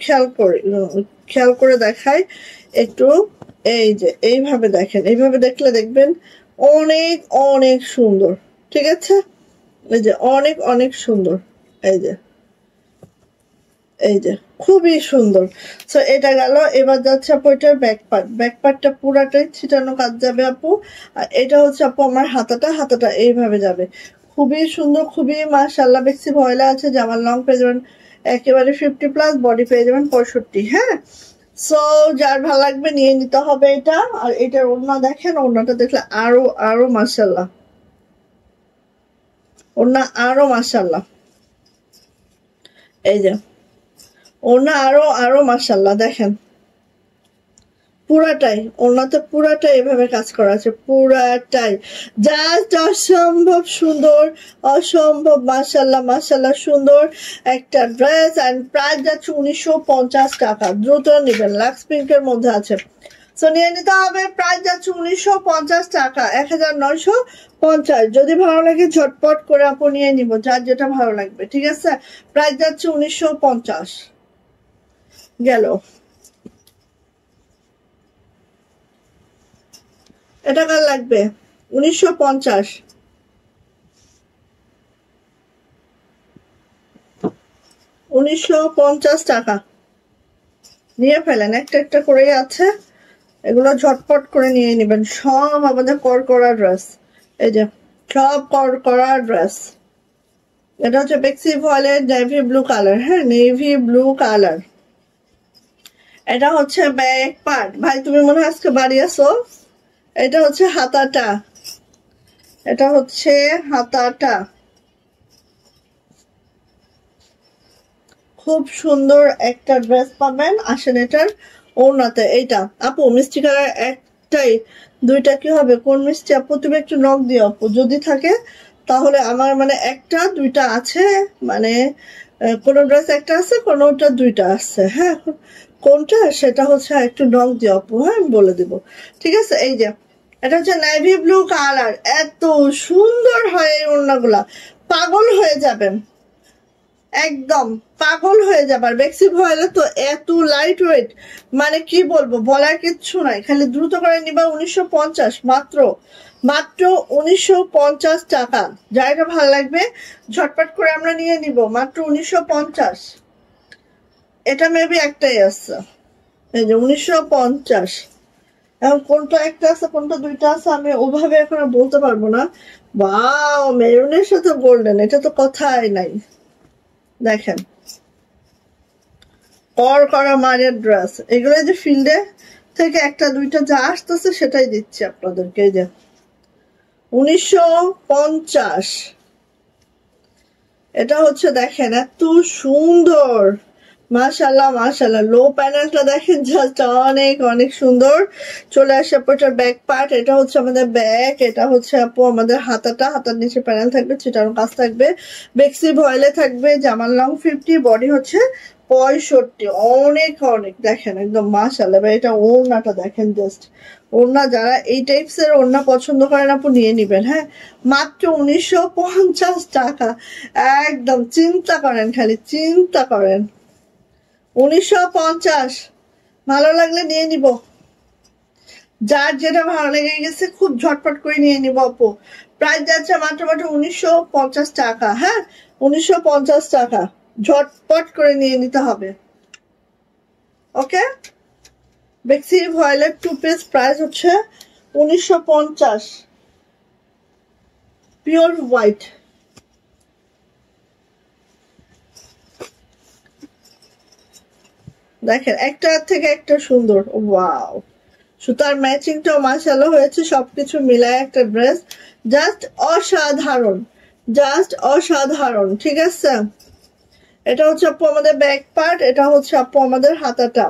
খেয়াল করে দেখাই একটু। এই যে এইভাবে দেখেন, এইভাবে দেখলে দেখবেন অনেক অনেক সুন্দর। ঠিক আছে, এই যে অনেক অনেক সুন্দর, এই যে এই যে খুবই সুন্দর। সো এটা গেল। এবার যাচ্ছে আপু এটার ব্যাক পার্টটা পুরাটাই ছিটানো কাজ যাবে আপু। আর এটা হচ্ছে আপু আমার হাতাটা এইভাবে যাবে, খুবই সুন্দর, খুবই মাশাআল্লাহ। বেক্সি ভয়লা আছে, জামার লং পেয়ে যাবেন একেবারে 50+, বডি পেয়ে যাবেন 65। হ্যাঁ, সো যার ভালো লাগবে নিয়ে নিতে হবে এটা। আর এটার ওড়না দেখেন, ওড়নাটা দেখলে আরো আরো মাশাআল্লাহ, ওড়না আরো মাশাআল্লাহ, এই যে ওড়না আরো আরো মাশাআল্লাহ দেখেন, পুরাটাই ওড়নাতে পুরাটাই এভাবে কাজ করা আছে, পুরাটাই জাস্ট অসম্ভব সুন্দর, অসম্ভব মাশাআল্লাহ মাশাআল্লাহ সুন্দর একটা ড্রেস। এন্ড প্রাইস যাচ্ছে 1950 টাকা। দ্রুত নেবেন, লাক্স পিঙ্কের মধ্যে আছে, সো নিয়ে নিতে হবে। প্রাইস যাচ্ছে 1950 টাকা, 1950। যদি ভালো লাগে ঝটপট করে আপু নিয়ে নিব, যার যেটা ভালো লাগবে। ঠিক আছে, প্রাইস যাচ্ছে 1950। গেল। এটা কার লাগবে? 1950, 1950 টাকা। নিয়ে ফেলেন, একটা একটা করে আছে, এগুলো ঝটপট করে নিয়ে নেবেন। সব আমাদের করা ড্রেস, এই যে সব করা ড্রেস। এটা হচ্ছে বেক্সি ভয়েলের নেভি ব্লু কালার। হ্যাঁ, নেভি ব্লু কালার। এটা হচ্ছে ব্যাক পার্ট। ভাই তুমি মনে হয় আজকে বাড়ি আসো। এটা হচ্ছে হাতাটা, এটা হচ্ছে হাতাটা, খুব সুন্দর একটা ড্রেস পাবেন। আসেন এটার ওড়নাতে, এইটা আপু মিষ্টি কালার একটাই, দুইটা কি হবে? কোন মিষ্টি আপু? তুমি একটু নখ দিও আপু, যদি থাকে তাহলে। আমার মানে একটা দুইটা আছে, মানে কোন ড্রেস একটা আছে, কোনটা দুইটা আছে। হ্যাঁ, কোনটা সেটা হচ্ছে একটু নখ দিও আপু, হ্যাঁ আমি বলে দিব। ঠিক আছে, এই যে এটা হচ্ছে নেভি ব্লু কালার। এত সুন্দর হয় এই ওড়নাগুলা, পাগল হয়ে যাবেন, একদম পাগল হয়ে যাবার। বেক্সি ভয়েলে তো এত লাইট ওয়েট, মানে কি বলবো, বলার কিচ্ছু নাই। খালি দ্রুত করে নিবা। 1950 মাত্র, মাত্র 1950 টাকা। যা এটা ভালো লাগবে ঝটপট করে আমরা নিয়ে নিব, মাত্র 1950। এটা মেবি একটাই আছে, এই যে 1950। এখন কোনটা একটা আছে কোনটা দুইটা আছে আমি ওভাবে এখন বলতে পারবো না। ওয়াও, মেরুনের সাথে গোল্ডেন, এটা তো কথাই নাই। দেখেন করা মারের ড্রেস, এগুলো যে ফিল্ডে থেকে একটা দুইটা যা আসতেছে সেটাই দিচ্ছি আপনাদেরকে। এই যে 1950, এটা হচ্ছে দেখেন এত সুন্দর, মাশাআল্লাহ মাশাআল্লাহ। লো প্যানেলটা দেখেন, জাস্ট অনেক অনেক সুন্দর। চলে আসে আপু এটার ব্যাক পার্ট। এটা হচ্ছে আমাদের ব্যাক, এটা হচ্ছে আপু আমাদের হাতাটা, হাতার নিচে প্যানেল থাকবে, ছিটানো কাজ থাকবে, বেক্সি ভয়েলে থাকবে, জামার লং 50, বডি হচ্ছে 65। অনেক অনেক দেখেন একদম মাশাআল্লাহ। এটা ওড়নাটা দেখেন, জাস্ট ওড়না, যারা এই টাইপস এর ওড়না পছন্দ করেন আপু নিয়ে নিবেন। হ্যাঁ, মাত্র 1950 টাকা। একদম চিন্তা করেন, খালি চিন্তা করেন, 1950। ভালো লাগলে নিয়ে নিব, যার যেটা ভালো লেগে গেছে খুব ঝটপট করে নিয়ে নিব আপু। প্রাইস যাচ্ছে মাত্র 1950 টাকা। হ্যাঁ, 1950 টাকা। ঝটপট করে নিয়ে নিতে হবে। ওকে, বেক্সি ভয়েলের 2 পিস প্রাইস হচ্ছে 1950, পিওর হোয়াইট। দেখেন একটা থেকে একটা সুন্দর। ওয়াও, সুতার ম্যাচিংটাও মাশাআল্লাহ হয়েছে, সবকিছু মিলায় একটা ড্রেস জাস্ট অসাধারণ, জাস্ট অসাধারণ। ঠিক আছে, এটা হচ্ছে আপু আমাদের ব্যাক পার্ট, এটা হচ্ছে আপু আমাদের হাতাটা।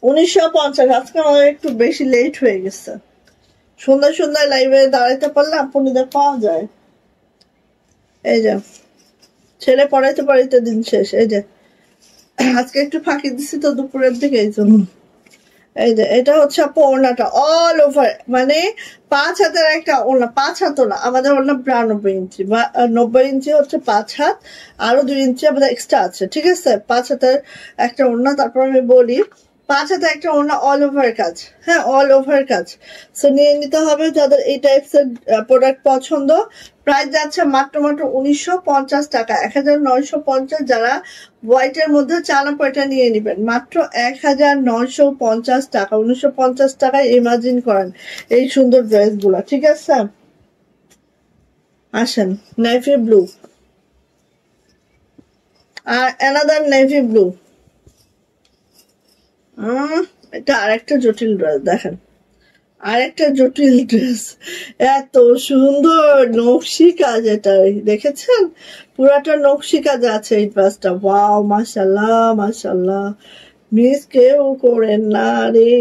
1950। আজকে আমাদের একটু বেশি লেট হয়ে গেছে, সুন্দর সুন্দর লাইভে দাঁড়াইতে পারলে আপুনিদের পাওয়া যায়। এই যে ছেলে পড়াইতে পড়াইতে দিন শেষ। এই যে আজকে একটু ফাঁকি দিচ্ছি তো দুপুরের দিকে, এই জন্য। এই যে এটা হচ্ছে আপু ওড়নাটা অল ওভার, মানে 5 হাতের একটা ওড়না। 5 হাত না, আমাদের ওড়না 92 ইঞ্চি বা 90 ইঞ্চি হচ্ছে 5 হাত, আরো 2 ইঞ্চি আমাদের এক্সট্রা আছে। ঠিক আছে, 5 হাতের একটা ওড়না। তারপর আমি বলি 5 হাতে একটা ওড়না অল ওভার কাজ। হ্যাঁ, অল ওভার কাজ। সো নিয়ে নিতে হবে যাদের এই টাইপস এর প্রোডাক্ট পছন্দ। প্রাইস যাচ্ছে মাত্র 1950 টাকা, 1950। যারা হোয়াইটের মধ্যে চান আপু এটা নিয়ে নেবেন, মাত্র 1950 টাকা। 1950 টাকায় ইমাজিন করেন এই সুন্দর ড্রেস গুলা। ঠিক আছে, আসেন নেভি ব্লু আর অ্যানাদার নেভি ব্লু। এটা আরেকটা জটিল ড্রেস, দেখেন আরেকটা জটিল ড্রেস, এত সুন্দর নকশি কাজ। এটা দেখেছেন, পুরাটা নকশি কাজ আছে এই ড্রেসটা। ওয়াও, মাশাআল্লাহ মাশাআল্লাহ, মিস কেউ করেন না রে,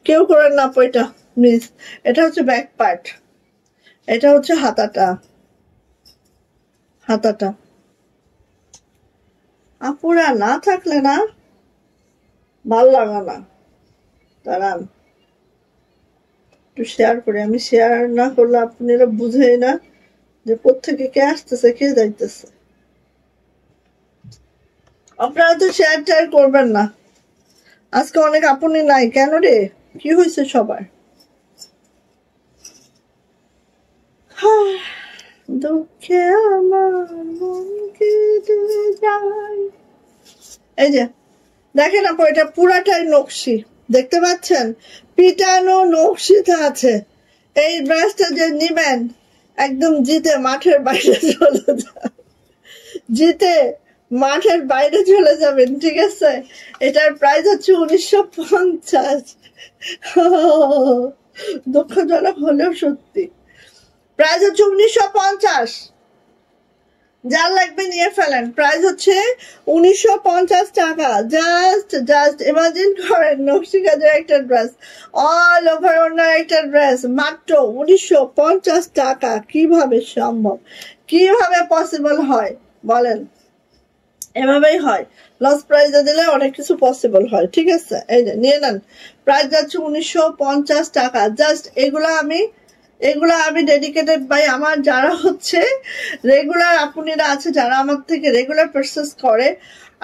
কেউ করেন না এটা মিস। এটা হচ্ছে ব্যাক পার্ট, এটা হচ্ছে হাতাটা। হাতাটা আপুরা না থাকলে না ভাল লাগা না। দাঁড়ান একটু শেয়ার করি, আমি শেয়ার না করলে আপনারা বুঝেই না যে কোত্থেকে কে আসতেছে কে যাইতেছে। আপনারা তো শেয়ার টেয়ার করবেন না। আজকে অনেক আপনি নাই কেন রে, কি হয়েছে সবার? দুঃখে আমার মন কেটে যায়। এই যে দেখেন আপু, এটা পুরাটাই নকশি, দেখতে পাচ্ছেন পিটানো নকশিটা আছে। এই ড্রেসটা যে নিবেন একদম জিতে মাঠের বাইরে চলে যাবেন, জিতে মাঠের বাইরে চলে যাবেন। ঠিক আছে, এটার প্রাইস হচ্ছে 1950। দুঃখজনক হলেও সত্যি, প্রাইস হচ্ছে 1950। যার লাগবে নিয়ে ফেলেন, প্রাইস হচ্ছে 1950 টাকা। জাস্ট জাস্ট ইমাজিন করেন নকশি কাজের একটা ড্রেস, অল ওভার ওনার একটা ড্রেস, মাত্র 1950 টাকা। কিভাবে সম্ভব, কিভাবে পসিবল হয় বলেন? এভাবেই হয়, লস প্রাইজে দিলে অনেক কিছু পসিবল হয়। ঠিক আছে, এই যে নিয়ে নেন, প্রাইস যাচ্ছে 1950 টাকা। জাস্ট এগুলা আমি ডেডিকেটেড বাই আমার যারা হচ্ছে রেগুলার আপুনিরা আছে, যারা আমার থেকে রেগুলার পারচেস করে।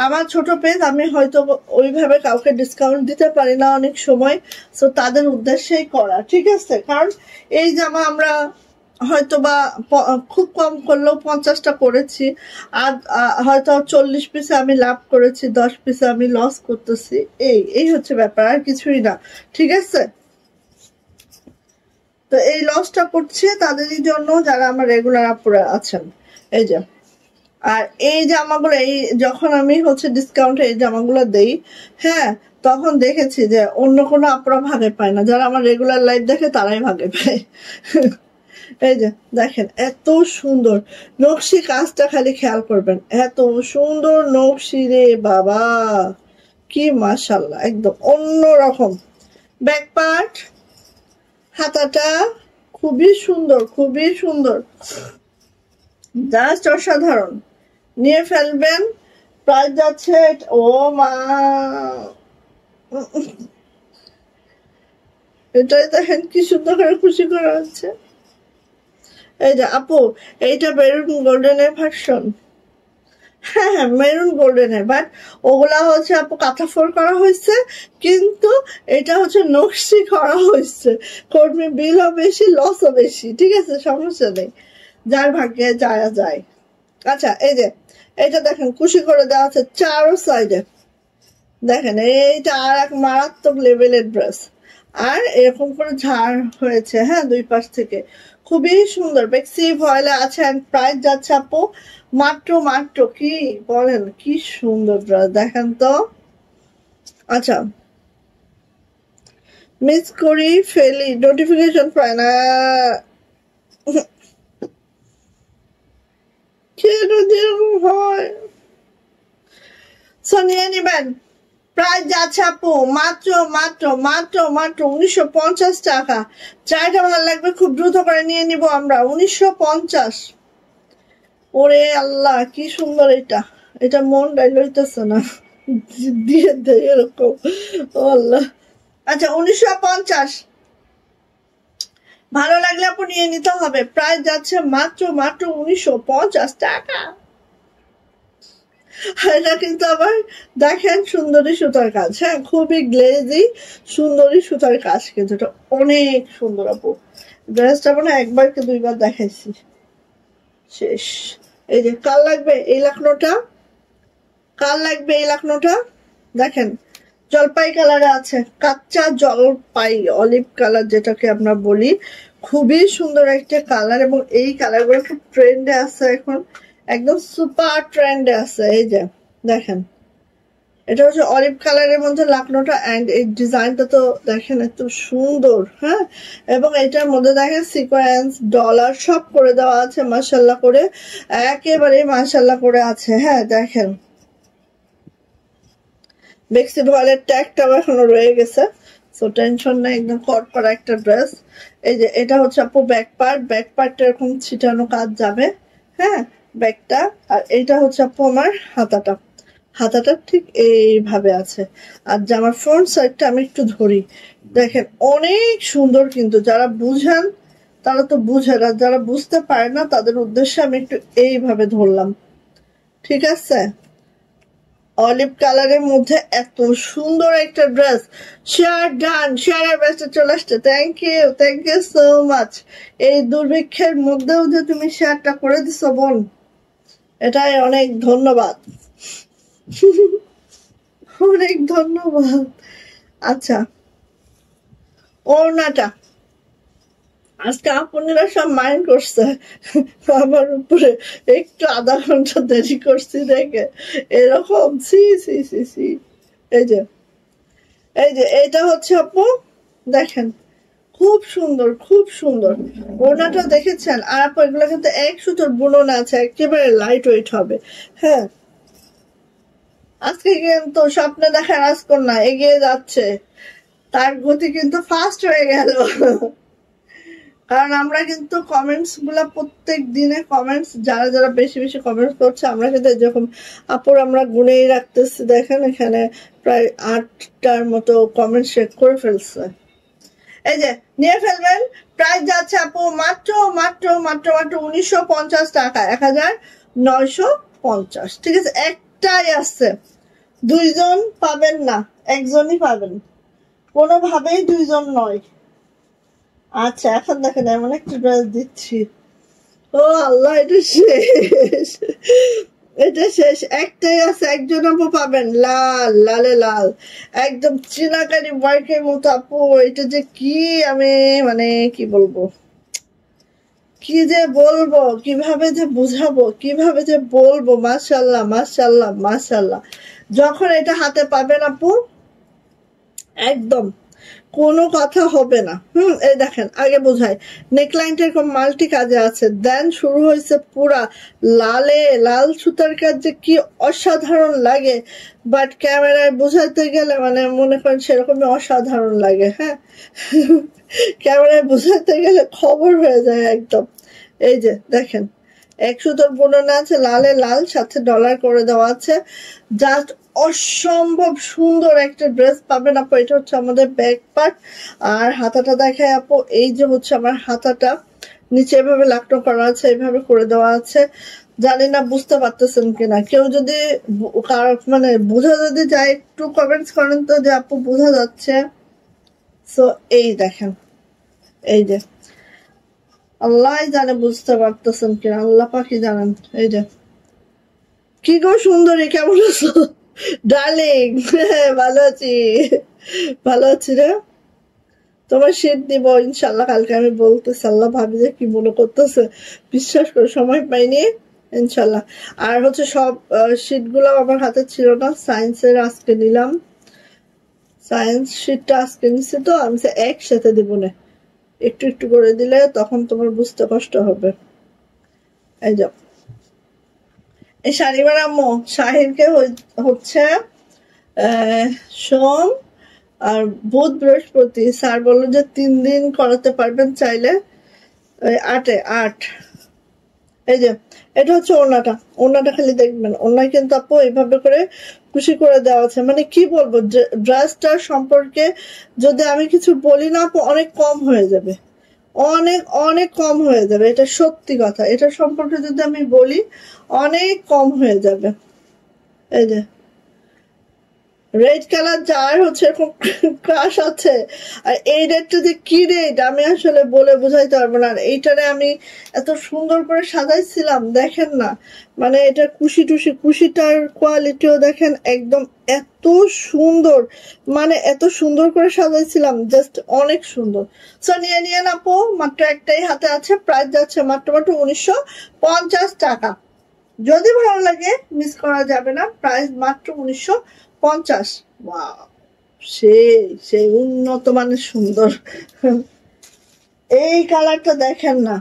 আমার ছোট পেজ, আমি হয়তো ওইভাবে কাউকে ডিসকাউন্ট দিতে পারি না অনেক সময়, সো তাদের উদ্দেশ্যেই করা। ঠিক আছে, কারণ এই জামা আমরা হয়তো বা খুব কম করলেও 50টা করেছি, আর হয়তো 40 পিসে আমি লাভ করেছি, 10 পিসে আমি লস করতেছি। এই হচ্ছে ব্যাপার, আর কিছুই না। ঠিক আছে, তো এই লসটা করছে তাদেরই জন্য যারা আমার রেগুলার আপুরা আছেন। এই যে, আর এই জামাগুলো এই যখন আমি হচ্ছে ডিসকাউন্টে এই জামাগুলো দেই, হ্যাঁ, তখন দেখেছি যে অন্য কোনো আপুরা ভাগে পায় না, যারা আমার রেগুলার লাইভ দেখে তারাই ভাগে পায়। এই যে দেখেন এত সুন্দর নকশি কাজটা, খালি খেয়াল করবেন, এত সুন্দর নকশি রে বাবা, কি মাশাআল্লাহ, একদম অন্যরকম। ব্যাক পার্ট, হাতাটা খুবই সুন্দর, খুবই সুন্দর, জাস্ট অসাধারণ। নিয়ে ফেলবেন, প্রাইস যাচ্ছে, ও মা, এটাই দেখেন কি সুন্দর করে খুশি করা হচ্ছে। এই যে আপু, এইটা মেরুন গোল্ডেনের ভার্সন। হ্যাঁ হ্যাঁ, মেরুন গোল্ডেনের, বাট ওগুলা হচ্ছে আপু কাঁথা ফোর করা হয়েছে, কিন্তু এটা হচ্ছে নকশি করা হয়েছে। কর্মী বিলও বেশি, লসও বেশি। ঠিক আছে, সমস্যা নেই, যার ভাগ্যে যায় যায়। আচ্ছা, এই যে এটা দেখেন কুশি করে দেওয়া আছে চারো সাইডে, দেখেন এইটা আর এক মারাত্মক লেভেলের ড্রেস। আর এরকম করে ঝাড় হয়েছে, হ্যাঁ, দুই পাশ থেকে, খুবই সুন্দর। বেক্সি ভয়েলে আছে এন্ড প্রাইস যাচ্ছে আপু মাত্র মাত্র কি বলেন, কি সুন্দর ড্রেস দেখেন তো। আচ্ছা, মিস করি ফেলি, নোটিফিকেশন পায় না কেন যেরকম হয়। সো নিয়ে নিবেন, প্রাইস যাচ্ছে আপু মাত্র মাত্র মাত্র মাত্র 1950 টাকা। চারটা ভালো লাগবে খুব দ্রুত করে নিয়ে নিব আমরা, 1950। ওরে আল্লাহ কি সুন্দর এটা, এটা মন লইতেছে না দিয়ে দেয় এরকম, ও আল্লাহ। আচ্ছা 1950, ভালো লাগলে আপু নিয়ে নিতে হবে। প্রাইস যাচ্ছে মাত্র মাত্র 1950 টাকা। এটা কিন্তু আবার দেখেন সুন্দরী সুতার কাজ, হ্যাঁ, খুবই গ্লেজি সুন্দরী সুতার কাজ, কিন্তু এটা অনেক সুন্দর আপু। ড্রেসটা মানে একবার কি দুইবার দেখাইছি, শেষ। এই যে কাল লাগবে এই লাখনোটা, কাল লাগবে এই লাখনোটা, দেখেন জলপাই কালারে আছে, কাঁচা জলপাই অলিভ কালার যেটাকে আমরা বলি, খুবই সুন্দর একটা কালার। এবং এই কালারগুলো খুব ট্রেন্ডে আছে এখন, একদম সুপার ট্রেন্ডে আছে। এই যে দেখেন এটা হচ্ছে অলিভ কালারের মধ্যে লাকনোটা, এন্ড এই ডিজাইনটা তো দেখেন এত সুন্দর, হ্যাঁ। এবং এটার মধ্যে দেখেন সিকোয়েন্স ডলার সব করে দেওয়া আছে মাশাল্লাহ করে, একেবারে মাশাল্লাহ করে আছে, হ্যাঁ। দেখেন বেক্সি ভয়েলের ট্যাগটাও এখনো রয়ে গেছে, সো টেনশন নাই, একদম কট করা একটা ড্রেস। এই যে এটা হচ্ছে আপু ব্যাক পার্ট, ব্যাক পার্টটা এরকম ছিটানো কাজ যাবে, হ্যাঁ, ব্যাকটা। আর এইটা হচ্ছে আপু আমার হাতাটা, হাতাটা ঠিক এইভাবে আছে। আর জামার ফ্রন্ট সাইডটা আমি একটু ধরি, দেখেন অনেক সুন্দর। কিন্তু যারা বুঝেন তারা তো বুঝেন, আর যারা বুঝতে পারে না তাদের উদ্দেশ্যে আমি একটু এইভাবে ধরলাম, ঠিক আছে। অলিভ কালারের মধ্যে এত সুন্দর একটা ড্রেস। শেয়ার ডান, শেয়ারের বেস্টে চলে আসছে, থ্যাংক ইউ সো মাচ। এই দুর্ভিক্ষের মধ্যেও যে তুমি শেয়ারটা করে দিছো বোন, এটাই অনেক ধন্যবাদ অনেক ধন্যবাদ। আচ্ছা ওড়নাটা আজকে আপনারা সব মাইন্ড করছে আমার উপরে, একটু আধা ঘন্টা দেরি করছি দেখে এরকম, সি সি সি সি। এই যে এই যে এটা হচ্ছে আপু দেখেন খুব সুন্দর, খুব সুন্দর ওড়নাটা দেখেছেন। আর আপু এগুলো কিন্তু এক সুতোর বুনন আছে, একেবারে লাইট ওয়েট হবে, হ্যাঁ। আজকে কিন্তু স্বপ্নে দেখা রাজকন্যা এগিয়ে যাচ্ছে, তার গতি কিন্তু ফাস্ট হয়ে গেল কারণ আমরা কিন্তু কমেন্টস গুলা প্রত্যেক দিনে কমেন্টস, যারা যারা বেশি বেশি কমেন্টস করছে আমরা কিন্তু এরকম আপুর আমরা গুনেই রাখতেছি, দেখেন এখানে প্রায় 8টার মতো কমেন্ট শেয়ার করে ফেলছে। এই যে নিয়ে ফেলবেন, প্রাইস যাচ্ছে আপু মাত্র মাত্র মাত্র মাত্র 1950 টাকা, 1950, ঠিক আছে। একটাই আছে, দুইজন পাবেন না, একজনই পাবেন, কোনোভাবেই দুইজন নয়। আচ্ছা এখন দেখেন এমন একটা ড্রেস দিচ্ছি, ও আল্লাহ, এটা শেষ, এটা শেষ, একটাই আছে, একজন আপু পাবেন, লাল লালে লাল, একদম চিনাকারি ওয়ার্কের মতো আপু। এটা যে কি আমি মানে কি বলবো, কি যে বলবো, কিভাবে যে বুঝাবো, কিভাবে যে বলবো, মাশাল্লাহ মাশাল্লাহ মাশাল্লাহ। যখন এটা হাতে পাবেন আপু একদম কোনো কথা হবে না। এই দেখেন আগে বোঝায় নেকলাইনটা এরকম মাল্টি কাজে আছে, দেন শুরু হয়েছে পুরা লালে লাল সুতার কাজ, যে কি অসাধারণ লাগে, বাট ক্যামেরায় বোঝাইতে গেলে মানে মনে করেন সেরকমই অসাধারণ লাগে, হ্যাঁ ক্যামেরায় বোঝাইতে গেলে খবর হয়ে যায় একদম। এই যে দেখেন এক সুতোর বুনন আছে, লালে লাল, সাথে ডলার করে দেওয়া আছে, জাস্ট অসম্ভব সুন্দর একটা ড্রেস পাবেন আপু। এটা হচ্ছে আমাদের ব্যাক পার্ট, আর হাতাটা দেখায় আপু, এই যে হচ্ছে আমার হাতাটা, নিচে এভাবে লাকনো করা আছে, এইভাবে করে দেওয়া আছে। জানি না বুঝতে পারতেছেন কিনা, কেউ যদি মানে বোঝা যদি যায় একটু কমেন্টস করেন তো যে আপু বোঝা যাচ্ছে। সো এই দেখেন, এই যে আল্লাহ জানে বুঝতে পারতেছেন কিনা, আল্লাহ পাকি জানেন। এই যে কি গো সুন্দরী, কেমন আছো ডার্লিং? ভালো আছি, ভালো আছি রে। তোমার শীত দিব ইনশাল্লাহ কালকে, আমি বলতেছি। আল্লাহ ভাবি যে কি মনে করতেছে, বিশ্বাস করে সময় পাইনি। ইনশাল্লাহ। আর হচ্ছে সব শীট গুলো আমার হাতে ছিল না, সায়েন্সের আজকে নিলাম। সায়েন্স শীটটা আজকে নিচ্ছি, তো আমি একসাথে দিব না, একটু একটু করে দিলে তখন তোমার বুঝতে কষ্ট হবে। এই যাও, এই শনিবার আম্মু শাহিনকে হচ্ছে সোম আর বুধ বৃহস্পতি স্যার বললো যে 3 দিন করাতে পারবেন চাইলে। 8 এই যে এটা হচ্ছে ওড়নাটা, ওড়নাটা খালি দেখবেন। ওড়নায় কিন্তু আপু এইভাবে করে খুশি করে দেওয়া আছে। মানে কি বলবো, ড্রেসটার সম্পর্কে যদি আমি কিছু বলি না আপু, অনেক কম হয়ে যাবে, অনেক অনেক কম হয়ে যাবে। এটা সত্যি কথা, এটা সম্পর্কে যদি আমি বলি অনেক কম হয়ে যাবে। এই যে রেড কালার যার হচ্ছে এরকম ক্রাশ আছে, আর এই রেডটা যে কি রেড আমি আসলে বলে বোঝাইতে পারবো না। আর এইটারে আমি এত সুন্দর করে সাজাইছিলাম, দেখেন না, মানে এটা কুশি টুসি, কুশিটার কোয়ালিটিও দেখেন একদম এত সুন্দর, মানে এত সুন্দর করে সাজাইছিলাম, জাস্ট অনেক সুন্দর। সো নিয়ে নিয়ে আপু, মাত্র একটাই হাতে আছে, প্রাইস যাচ্ছে মাত্র মাত্র 1950 টাকা। যদি ভালো লাগে মিস করা যাবে না, প্রাইস মাত্র 1950। ওয়াও, সেই সেই উন্নত মানের সুন্দর। এই কালারটা দেখেন না,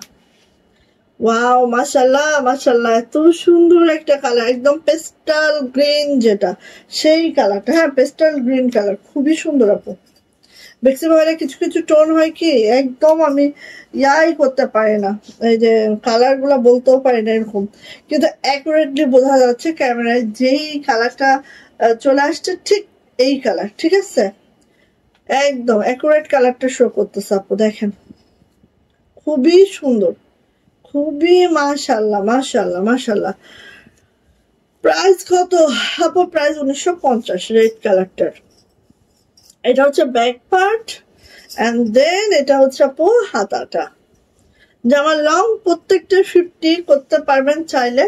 ওয়াও মাশাল্লাহ মাশাল্লাহ, এত সুন্দর একটা কালার, একদম পেস্টাল গ্রিন, যেটা সেই কালারটা। হ্যাঁ, পেস্টাল গ্রিন কালার, খুবই সুন্দর আপু। বেক্সি ভাইরা কিছু কিছু টোন হয় কি একদম আমি ইয়াই করতে পারি না, এই যে কালার গুলা বলতেও পারি না এরকম, কিন্তু অ্যাকুরেটলি বোঝা যাচ্ছে ক্যামেরায় যেই কালারটা চলে আসছে, ঠিক এই কালার, ঠিক আছে, একদম অ্যাকুরেট কালারটা শো করতেছে আপু, দেখেন খুবই সুন্দর, খুবই মাশাল্লাহ মাশাল্লাহ মাশাল্লাহ। প্রাইস কত আপু? প্রাইস 1950, রেড কালারটার। এটা হচ্ছে ব্যাক পার্ট, এন্ড দেন এটা হচ্ছে আপু হাতাটা। জামার লং প্রত্যেকটা 50 করতে পারবেন চাইলে,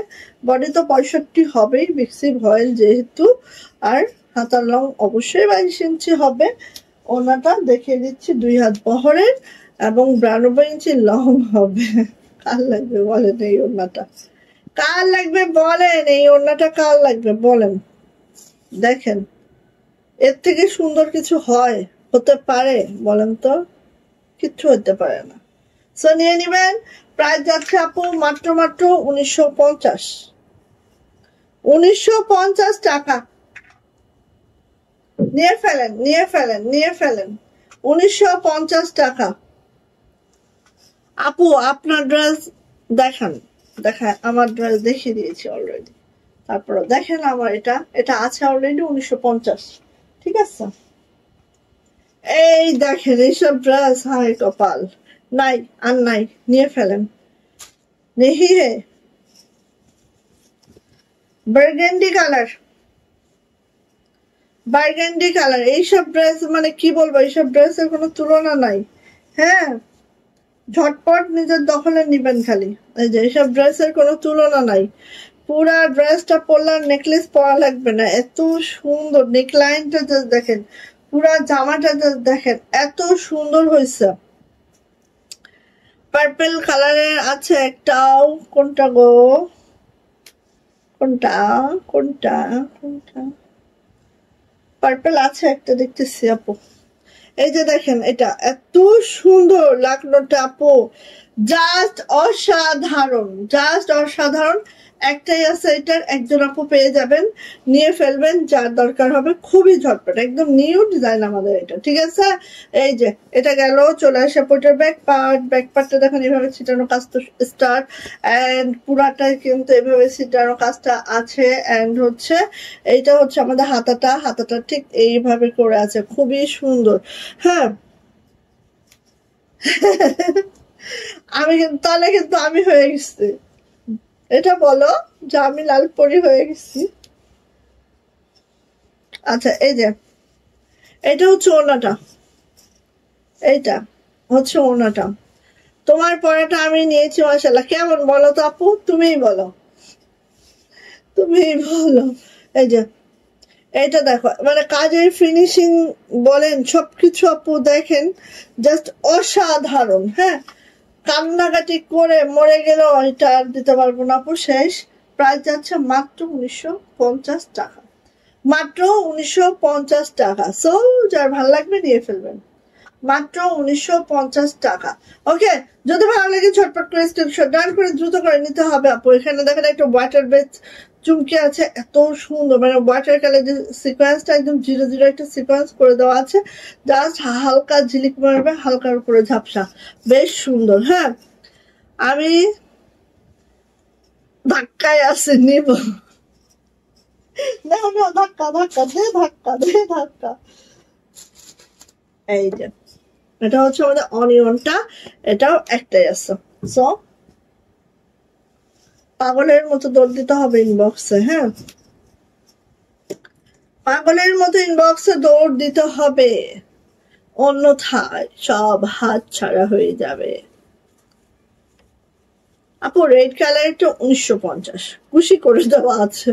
বডি তো 65 হবেই, বেক্সি ভয়েল যেহেতু। আর হাতার লং অবশ্যই 22 ইঞ্চি হবে। ওনাটা দেখিয়ে দিচ্ছি 2 হাত বহরের, এবং 92 ইঞ্চি লং হবে। কার লাগবে বলেন এই ওড়নাটা, কার লাগবে বলেন এই ওড়নাটা, কার লাগবে বলেন। দেখেন এর থেকে সুন্দর কিছু হয়, হতে পারে বলেন তো? কিচ্ছু হতে পারে না। সো নিয়ে নিবেন, প্রাইস যাচ্ছে আপু মাত্র মাত্র 1950, 1950 টাকা। নিয়ে ফেলেন নিয়ে ফেলেন নিয়ে ফেলেন, 1950 টাকা। আপু আপনার ড্রেস দেখান, দেখায় আমার ড্রেস দেখিয়ে দিয়েছি অলরেডি, তারপরে দেখেন আমার এটা, এটা আছে অলরেডি 1950, ঠিক আছে। এই দেখেন এইসব ড্রেস, হাই কপাল, নাই আর নাই, নিয়ে ফেলেন। নেহি হে বার্গেন্ডি কালার, বার্গেন্ডি কালার, এইসব ড্রেস মানে কি বলবো, এইসব ড্রেসের কোনো তুলনা নাই। হ্যাঁ, ঝটপট নিজের দখলে নিবেন খালি। এই যে এইসব ড্রেসের কোনো তুলনা নাই, পুরা ড্রেসটা পরলে নেকলেস পরা লাগবে না, এত সুন্দর। নেকলাইনটা জাস্ট দেখেন, পুরা জামাটা জাস্ট দেখেন, এত সুন্দর হয়েছে। পার্পল কালারের আছে একটাও, কোনটা গো, কোনটা কোনটা কোনটা, পার্পল আছে একটা দেখতেছি আপু। এই যে দেখেন, এটা এত সুন্দর লাকনোটা আপু, জাস্ট অসাধারণ, জাস্ট অসাধারণ। একটাই আছে এটার, একজন আপু পেয়ে যাবেন, নিয়ে ফেলবেন যার দরকার হবে, খুবই ঝটপট, একদম নিউ ডিজাইন আমাদের এটা, ঠিক আছে। এই যে এটা গেল, চলে আসে পোটার ব্যাক পার্ট। ব্যাক পার্টটা দেখেন এভাবে ছিটানো কাজ তো স্টার্ট, এন্ড পুরাটাই কিন্তু এভাবে ছিটানো কাজটা আছে। এন্ড হচ্ছে এইটা হচ্ছে আমাদের হাতাটা, হাতাটা ঠিক এইভাবে করে আছে, খুবই সুন্দর। হ্যাঁ, আমি কিন্তু তাহলে কিন্তু আমি হয়ে গেছি, এটা বলো যে আমি লালপরি হয়ে গেছি। আচ্ছা, এই যে এটা হচ্ছে ওড়নাটা, এইটা হচ্ছে ওড়নাটা। তোমার পরাটা আমি নিয়েছি মাশাআল্লাহ, কেমন বলো তো আপু, তুমিই বলো, তুমি বলো। এই যে এটা দেখো, মানে কাজের ফিনিশিং বলেন সবকিছু আপু দেখেন জাস্ট অসাধারণ। হ্যাঁ, কান্নাকাটি করে মরে গেলেও এটা আর দিতে পারবো না আপু, শেষ। প্রাইস যাচ্ছে মাত্র 1950 টাকা, মাত্র 1950 টাকা। সো যার ভালো লাগবে নিয়ে ফেলবেন, মাত্র 1950 টাকা। ওকে, যদি ভালো লাগে ঝটপট করে স্ক্রিনশট ডান করে দ্রুত করে নিতে হবে আপু। এখানে দেখেন একটা ওয়াটার বেস চুমকি আছে, এত সুন্দর, মানে ওয়াটার কালার যে সিকোয়েন্সটা একদম জিরো জিরো একটা সিকোয়েন্স করে দেওয়া আছে, জাস্ট হালকা ঝিলিক মারবে, হালকার উপরে ঝাপসা, বেশ সুন্দর। হ্যাঁ, আমি ধাক্কায় আছি, নিব না না, ধাক্কা ধাক্কা দে, ধাক্কা দে, ধাক্কা। এই যে এটা হচ্ছে আমাদের অনিয়নটা, এটাও একটাই আছে। সো পাগলের মতো দৌড় দিতে হবে ইনবক্সে। হ্যাঁ, পাগলের মতো ইনবক্সে দৌড় দিতে হবে, অন্যথায় সব হাত ছাড়া হয়ে যাবে। আপু রেড কালারটা 1950, খুশি করে দেওয়া আছে,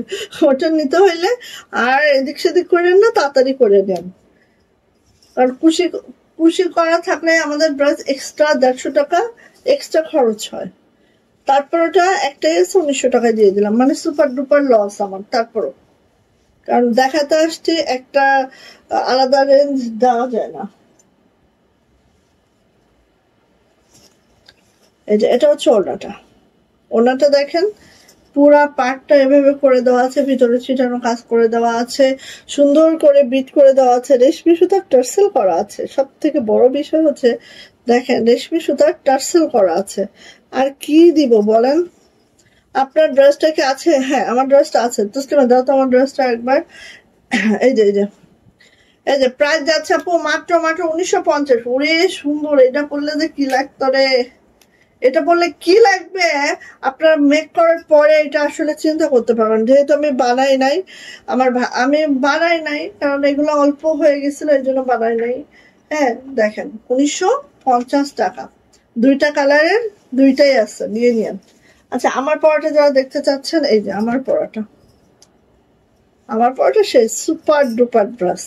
ওটা নিতে হইলে আর এদিক সেদিক করেন না, তাড়াতাড়ি করে নেন। কারণ খুশি খুশি করা থাকলে আমাদের ড্রেস এক্সট্রা 150 টাকা এক্সট্রা খরচ হয়। তারপর ওটা একটাই আছে, 1900 টাকায় দিয়ে দিলাম, মানে সুপার ডুপার লস আমার। তারপরও কারণ দেখাতে আসছে একটা আলাদা রেঞ্জ দেওয়া যায় না। এই যে এটা হচ্ছে ওড়নাটা, ওড়নাটা দেখেন পুরা পার্টটা এভাবে করে দেওয়া আছে, ভিতরে ছিটানো কাজ করে দেওয়া আছে, সুন্দর করে বিট করে দেওয়া আছে, রেশমি সুতার টার্সেল করা আছে। সব থেকে বড় বিষয় হচ্ছে দেখেন রেশমি সুতার টার্সেল করা আছে। আর কি দিব বলেন, আপনার ড্রেসটা কি আছে? হ্যাঁ আমার ড্রেসটা আছে, তসলিমা দাও তো আমার ড্রেসটা একবার। এই যে এই যে এই যে প্রাইস যাচ্ছে আপু মাত্র মাত্র 1950। ওরে সুন্দর, এটা পরলে যে কি লাগতো রে, এটা বললে কি লাগবে আপনারা মেক করার পরে এটা আসলে চিন্তা করতে পারবেন। যেহেতু আমি বানাই নাই, আমি বানাই নাই কারণ এগুলো অল্প হয়ে গেছিল, এই জন্য বানাই নাই। হ্যাঁ দেখেন 1950 টাকা, দুইটা কালারের দুইটাই আছে, নিয়ে নিন। আচ্ছা আমার পরাটা যারা দেখতে চাচ্ছেন, এই যে আমার পরাটা, আমার পরাটা সেই সুপার ডুপার ড্রেস।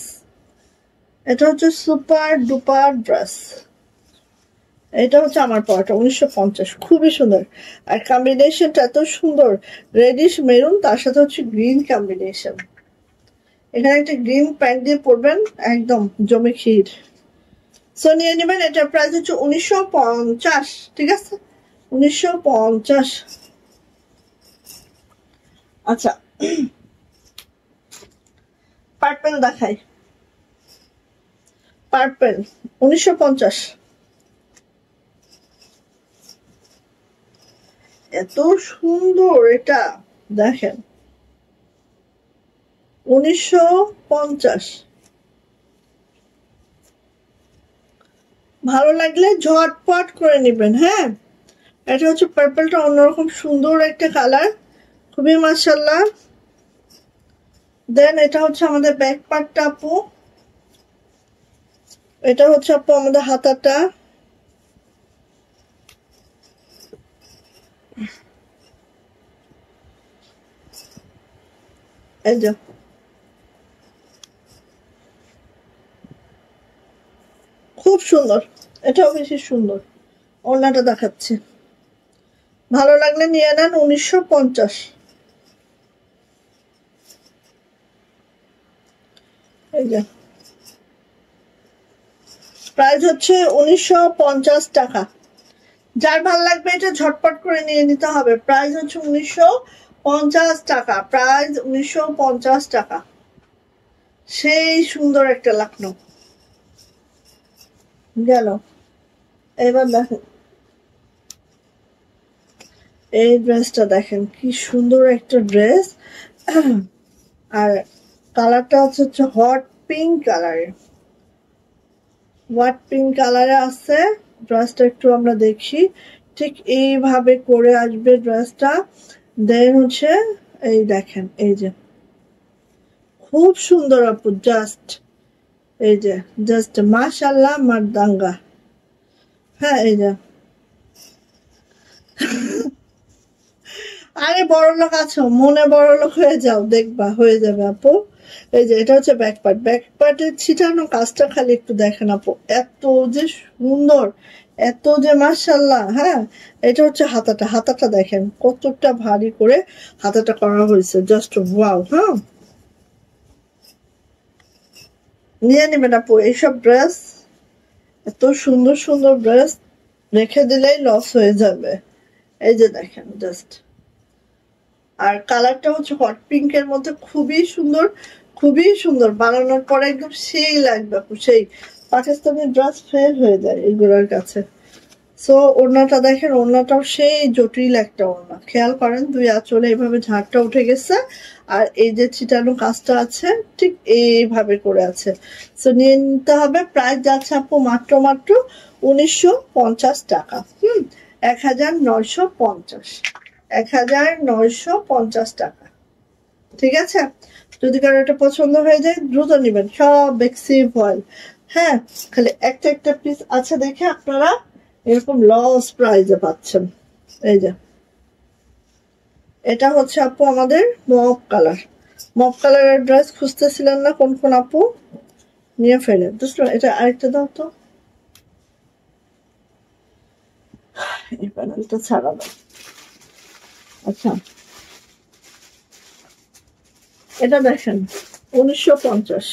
এটা হচ্ছে সুপার ডুপার ড্রেস, এটা হচ্ছে আমার পরাটা 1950, খুবই সুন্দর। আর কম্বিনেশনটা এত সুন্দর, রেডিশ মেরুন, তার সাথে হচ্ছে গ্রিন কম্বিনেশন। এখানে একটা গ্রিন প্যান্ট দিয়ে পরবেন, একদম জমে ক্ষীর। সো নিয়ে নেবেন, এটার প্রাইস হচ্ছে 1950, ঠিক আছে 1950। আচ্ছা পার্পেল দেখাই, পার্পেল 1950, এত সুন্দর এটা দেখেন 1950। ভালো লাগলে ঝটপট করে নেবেন। হ্যাঁ, এটা হচ্ছে পার্পলটা, অন্যরকম সুন্দর একটা কালার, খুবই মাশাআল্লাহ। দেন এটা হচ্ছে আমাদের ব্যাক পার্টটা আপু, এটা হচ্ছে আপু আমাদের হাতাটা। এই যে খুব সুন্দর, এটাও বেশি সুন্দর। ওড়নাটা দেখাচ্ছে, ভালো লাগলে নিয়ে নেন, 1950। এই যে প্রাইস হচ্ছে 1950 টাকা। যার ভাল লাগবে এটা ঝটপট করে নিয়ে নিতে হবে। প্রাইস হচ্ছে 1950 টাকা, প্রাইস 1950 টাকা। সেই সুন্দর একটা লাকনো গেল। এবার দেখেন এই ড্রেসটা, দেখেন কি সুন্দর একটা ড্রেস। আর কালারটা হচ্ছে হট পিঙ্ক কালারের, হট পিঙ্ক কালারে আছে ড্রেসটা। একটু আমরা দেখি, ঠিক এইভাবে করে আসবে ড্রেসটা। দেন হচ্ছে এই দেখেন, এই যে খুব সুন্দর আপু, জাস্ট এই যে জাস্ট মাশাআল্লাহ মারদাঙ্গা। হ্যাঁ এই যে আরে বড় লোক আছো, মনে বড় লোক হয়ে যাও, দেখবা হয়ে যাবে আপু। এই যে এটা হচ্ছে ব্যাক পার্ট, ব্যাক পার্টের ছিটানো কাজটা খালি একটু দেখেন আপু, এত যে সুন্দর, এত যে মাশাআল্লাহ। হ্যাঁ, এটা হচ্ছে হাতাটা, হাতাটা দেখেন কতটা ভারী করে হাতাটা করা হয়েছে, জাস্ট ওয়াও। হ্যাঁ, নিয়ে নেবেন আপু এইসব ড্রেস, এত সুন্দর সুন্দর ড্রেস রেখে দিলেই লস হয়ে যাবে। এই যে দেখেন জাস্ট, আর কালারটা হচ্ছে হট পিঙ্কের মধ্যে, খুবই সুন্দর, খুবই সুন্দর। বানানোর পরে একদম সেই লাগবে আপু, সেই পাকিস্তানি ড্রেস ফেল হয়ে যায় এগুলোর কাছে। সো ওড়নাটা দেখেন, ওড়নাটাও সেই জটিল একটা ওড়না, খেয়াল করেন দুই আঁচলে এইভাবে ঝাড়টা উঠে গেছে, আর এই যে ছিটানো কাজটা আছে ঠিক এইভাবে করে আছে। সো নিয়ে নিতে হবে। প্রাইস যাচ্ছে আপু মাত্র মাত্র 1950 টাকা। 1950, 1950 টাকা। ঠিক আছে, যদি কারো এটা পছন্দ হয়ে যায় দ্রুত নেবেন, সব বেক্সি ফয়েল। হ্যাঁ, খালি একটা একটা পিস আছে দেখে আপনারা এরকম লস প্রাইজে পাচ্ছেন। এই যে এটা হচ্ছে আপু আমাদের মপ কালার, মপ কালারের ড্রেস খুঁজতেছিলেন না কোন কোন আপু, নিয়ে ফেলেন। বুঝলো, এটা আরেকটা দাও তো, এই প্যানেলটা ছাড়া দাও। আচ্ছা, এটা দেখেন 1950,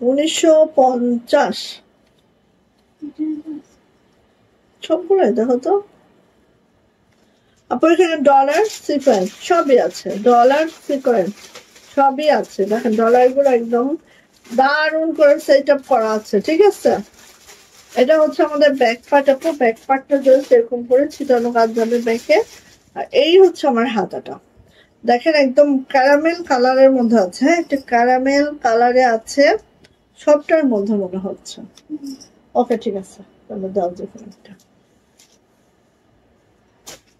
$1950 সবগুলোই দেখো তো আপু, এখানে ডলার সিকোয়েন্স সবই আছে, ডলার সিকোয়েন্স সবই আছে। দেখেন ডলার গুলো একদম দারুণ করে সেট আপ করা আছে। ঠিক আছে, এটা হচ্ছে আমাদের ব্যাক পার্ট আপু, ব্যাক পার্টটা জাস্ট এরকম করে ছিটানো কাজ যাবে ব্যাকে। আর এই হচ্ছে আমার হাতাটা, দেখেন একদম ক্যারামেল কালারের মধ্যে আছে। হ্যাঁ, একটা ক্যারামেল কালারে আছে সবটার মধ্যে মনে হচ্ছে। ওকে ঠিক আছে, তাহলে দাও দেখুন একটা।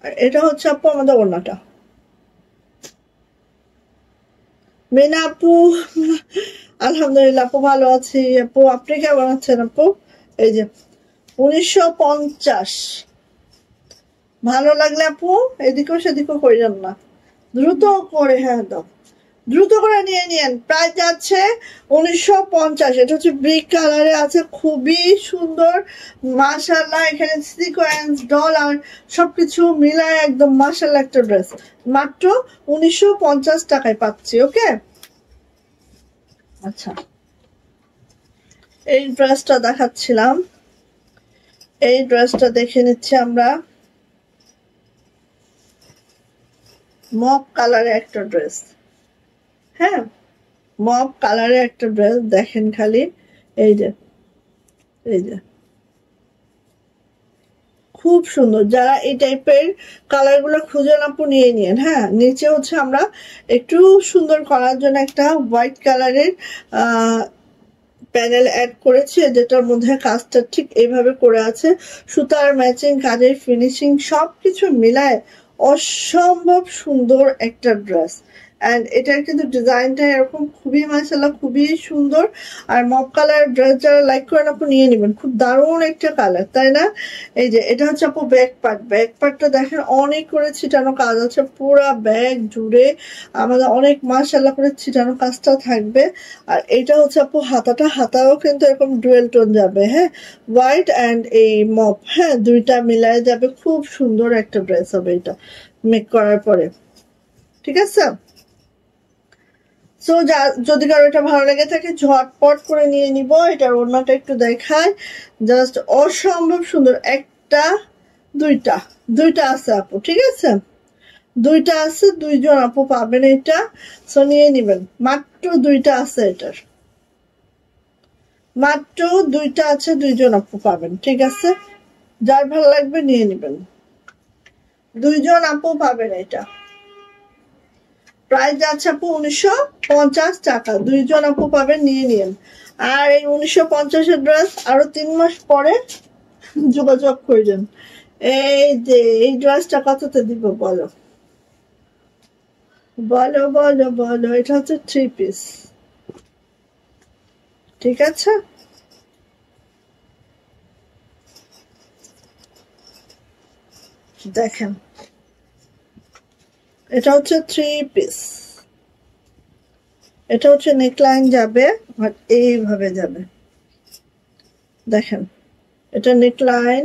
আর এটা হচ্ছে আপু আমাদের ওড়নাটা। মেনা আপু, আলহামদুলিল্লাহ আপু ভালো আছি। আপু আপনি কেমন আছেন আপু? এই যে 1950, ভালো লাগলে আপু এদিকেও সেদিকেও করিলেন না, দ্রুত করে, হ্যাঁ দাও, দ্রুত করে নিয়ে নিয়েন। প্রাইস যাচ্ছে 1950। এটা হচ্ছে ব্রিক কালারে আছে, খুবই সুন্দর মাশাআল্লাহ। এখানে সিকোয়েন্স ডলার সবকিছু মিলায় একদম মাশাআল্লাহ একটা ড্রেস, মাত্র 1950 টাকায় পাচ্ছি। ওকে, আচ্ছা এই ড্রেসটা দেখাচ্ছিলাম, এই ড্রেসটা দেখে নিচ্ছি আমরা। মপ কালারে একটা ড্রেস, হ্যাঁ মপ কালারে একটা ড্রেস দেখেন খালি। এই যে, এই যে খুব সুন্দর, যারা এই টাইপের কালার গুলো খুঁজেন আপু নিয়ে নিন। হ্যাঁ, নিচে হচ্ছে আমরা একটু সুন্দর করার জন্য একটা হোয়াইট কালারের প্যানেল অ্যাড করেছি, যেটার মধ্যে কাজটা ঠিক এইভাবে করে আছে। সুতার ম্যাচিং, কাজের ফিনিশিং সবকিছু মিলায় অসম্ভব সুন্দর একটা ড্রেস। অ্যান্ড এটার কিন্তু ডিজাইনটা এরকম খুবই মাশাআল্লাহ, খুবই সুন্দর। আর মপ কালার ড্রেস যারা লাইক করেন আপু নিয়ে নেবেন, খুব দারুণ একটা কালার, তাই না? এই যে এটা হচ্ছে আপু ব্যাক পার্ট, ব্যাক পার্টটা দেখেন অনেক করে ছিটানো কাজ আছে পুরা ব্যাগ জুড়ে, আমাদের অনেক মাশাআল্লাহ করে ছিটানো কাজটা থাকবে। আর এটা হচ্ছে আপু হাতাটা, হাতাও কিন্তু এরকম ডুয়েল টোন যাবে। হ্যাঁ, হোয়াইট অ্যান্ড এই মপ, হ্যাঁ দুইটা মিলায় যাবে, খুব সুন্দর একটা ড্রেস হবে এটা মেক করার পরে। ঠিক আছে, সো যদি কারো এটা ভালো লেগে থাকে ঝটপট করে নিয়ে নিব। এটার ওড়নাটা একটু দেখায়, জাস্ট অসম্ভব সুন্দর। একটা দুইটা, দুইটা আছে আপু, ঠিক আছে দুইটা আছে, দুইজন আপু পাবেন এটা। সো নিয়ে নিবেন, মাত্র দুইটা আছে এটার, মাত্র দুইটা আছে, দুইজন আপু পাবেন। ঠিক আছে, যার ভালো লাগবে নিয়ে নিবেন, দুইজন আপু পাবেন এটা। প্রাইস যাচ্ছে আপু 1950 টাকা, দুইজন আপু পাবেন, নিয়ে নিন। আর এই 1950-এর ড্রেস আরো 3 মাস পরে যোগাযোগ করবেন। এই যে এই ড্রেসটা কততে দিব বলো, বলো বলো বলো। এটা হচ্ছে 3 পিস, ঠিক আছে, দেখেন এটা হচ্ছে 3 পিস, এটা হচ্ছে নেকলাইন যাবে আর এইভাবে যাবে, দেখেন এটা নেকলাইন।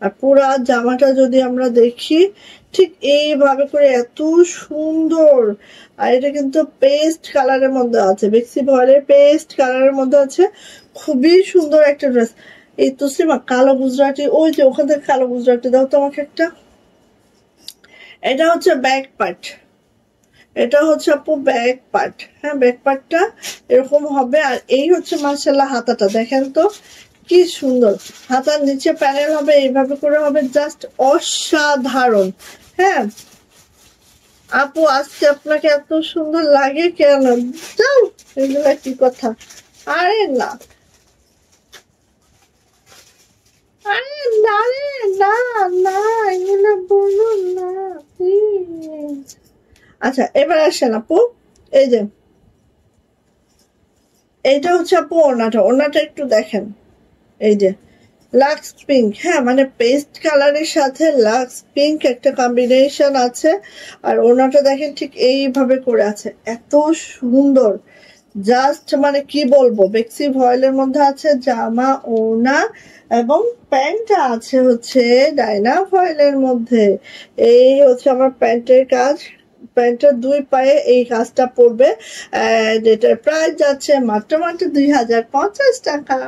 আর পুরা জামাটা যদি আমরা দেখি ঠিক এইভাবে করে এত সুন্দর। আর এটা কিন্তু পেস্ট কালারের মধ্যে আছে, বেক্সি ভয়েলের পেস্ট কালারের মধ্যে আছে, খুবই সুন্দর একটা ড্রেস। এই তসলিমা কালো গুজরাটি, ওই যে ওখান থেকে কালো গুজরাটি দাও তো আমাকে একটা। এটা হচ্ছে ব্যাক পার্ট, এটা হচ্ছে আপু ব্যাক পার্ট, হ্যাঁ ব্যাক পার্টটা এরকম হবে। আর এই হচ্ছে মাশাআল্লাহ হাতাটা, দেখেন তো কি সুন্দর। হাতার নিচে প্যানেল হবে, এইভাবে করে হবে, জাস্ট অসাধারণ। হ্যাঁ আপু আজকে আপনাকে এত সুন্দর লাগে কেন? যাও, এগুলা কি কথা? আরে না, আরে না রে, না না, এগুলো বলুন না প্লিজ। আচ্ছা এবার আসেন আপু, এই যে এইটা হচ্ছে আপু ওড়নাটা, ওড়নাটা একটু দেখেন, এই যে লাক্স পিঙ্ক, হ্যাঁ মানে পেস্ট কালারের সাথে লাক্স পিঙ্ক একটা কম্বিনেশন আছে। আর ওড়নাটা দেখেন ঠিক এইভাবে করে আছে, এত সুন্দর, জাস্ট মানে কি বলবো, বেক্সি ভয়েলের মধ্যে আছে জামা ওড়না, এবং প্যান্টটা আছে হচ্ছে ডাইনা ভয়েলের মধ্যে। এই হচ্ছে আমার প্যান্টের কাজ, প্যান্টের 2 পায়ে এই কাজটা পড়বে। এটার প্রাইস যাচ্ছে মাত্র 2050 টাকা।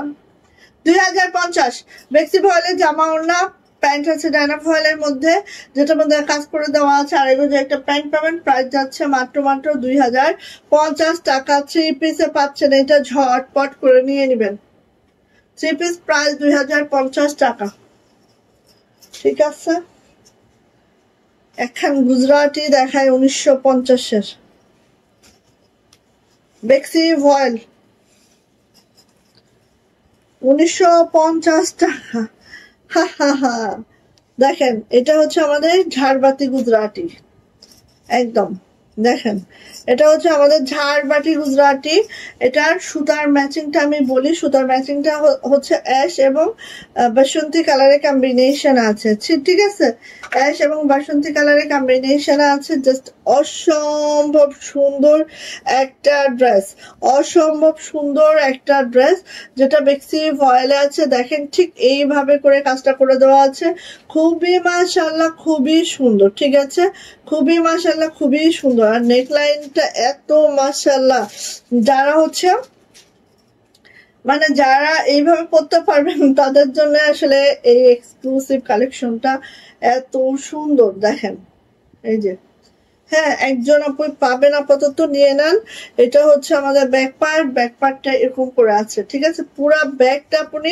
2050 বেক্সি ভয়েলের জামা ওড়না, প্যান্ট আছে ডাইনা ভয়েলের মধ্যে, যেটার মধ্যে কাজ করে দেওয়া আছে। আর এগুলো একটা প্যান্ট পাবেন, প্রাইস যাচ্ছে মাত্র 2050 টাকা। 3 পিসে পাচ্ছেন, এটা ঝটপট করে নিয়ে নেবেন। 3 পিস প্রাইস 2050 টাকা, ঠিক আছে। এখন গুজরাটি দেখায় 1950-এর বেক্সি ভয়েল, 1950 টাকা। হা হা হা, দেখেন এটা হচ্ছে আমাদের ঝাড়বাতি গুজরাটি, একদম দেখেন এটা হচ্ছে আমাদের ঝাড়বাতি গুজরাটি। এটার সুতার ম্যাচিংটা আমি বলি, সুতার ম্যাচিংটা হচ্ছে অ্যাশ এবং বাসন্তী কালারের কম্বিনেশন আছে, ঠিক আছে, অ্যাশ এবং বাসন্তী কালারের কম্বিনেশন আছে। জাস্ট অসম্ভব সুন্দর একটা ড্রেস, অসম্ভব সুন্দর একটা ড্রেস, যেটা বেক্সি ভয়েলে আছে। দেখেন ঠিক এইভাবে করে কাজটা করে দেওয়া আছে, খুবই মাশাআল্লাহ খুবই সুন্দর, ঠিক আছে, খুবই মাশাআল্লাহ খুবই সুন্দর। আর নেকলাইনটা এত মাশাআল্লাহ, যারা হচ্ছে মানে যারা এইভাবে পড়তে পারবেন তাদের জন্য আসলে এই এক্সক্লুসিভ কালেকশনটা এত সুন্দর। দেখেন এই যে, হ্যাঁ একজন আপু পাবেন, আপাতত নিয়ে নেন। এটা হচ্ছে আমাদের ব্যাক পার্ট, ব্যাক পার্টটা এরকম করে আছে, ঠিক আছে, পুরা ব্যাগটা আপনি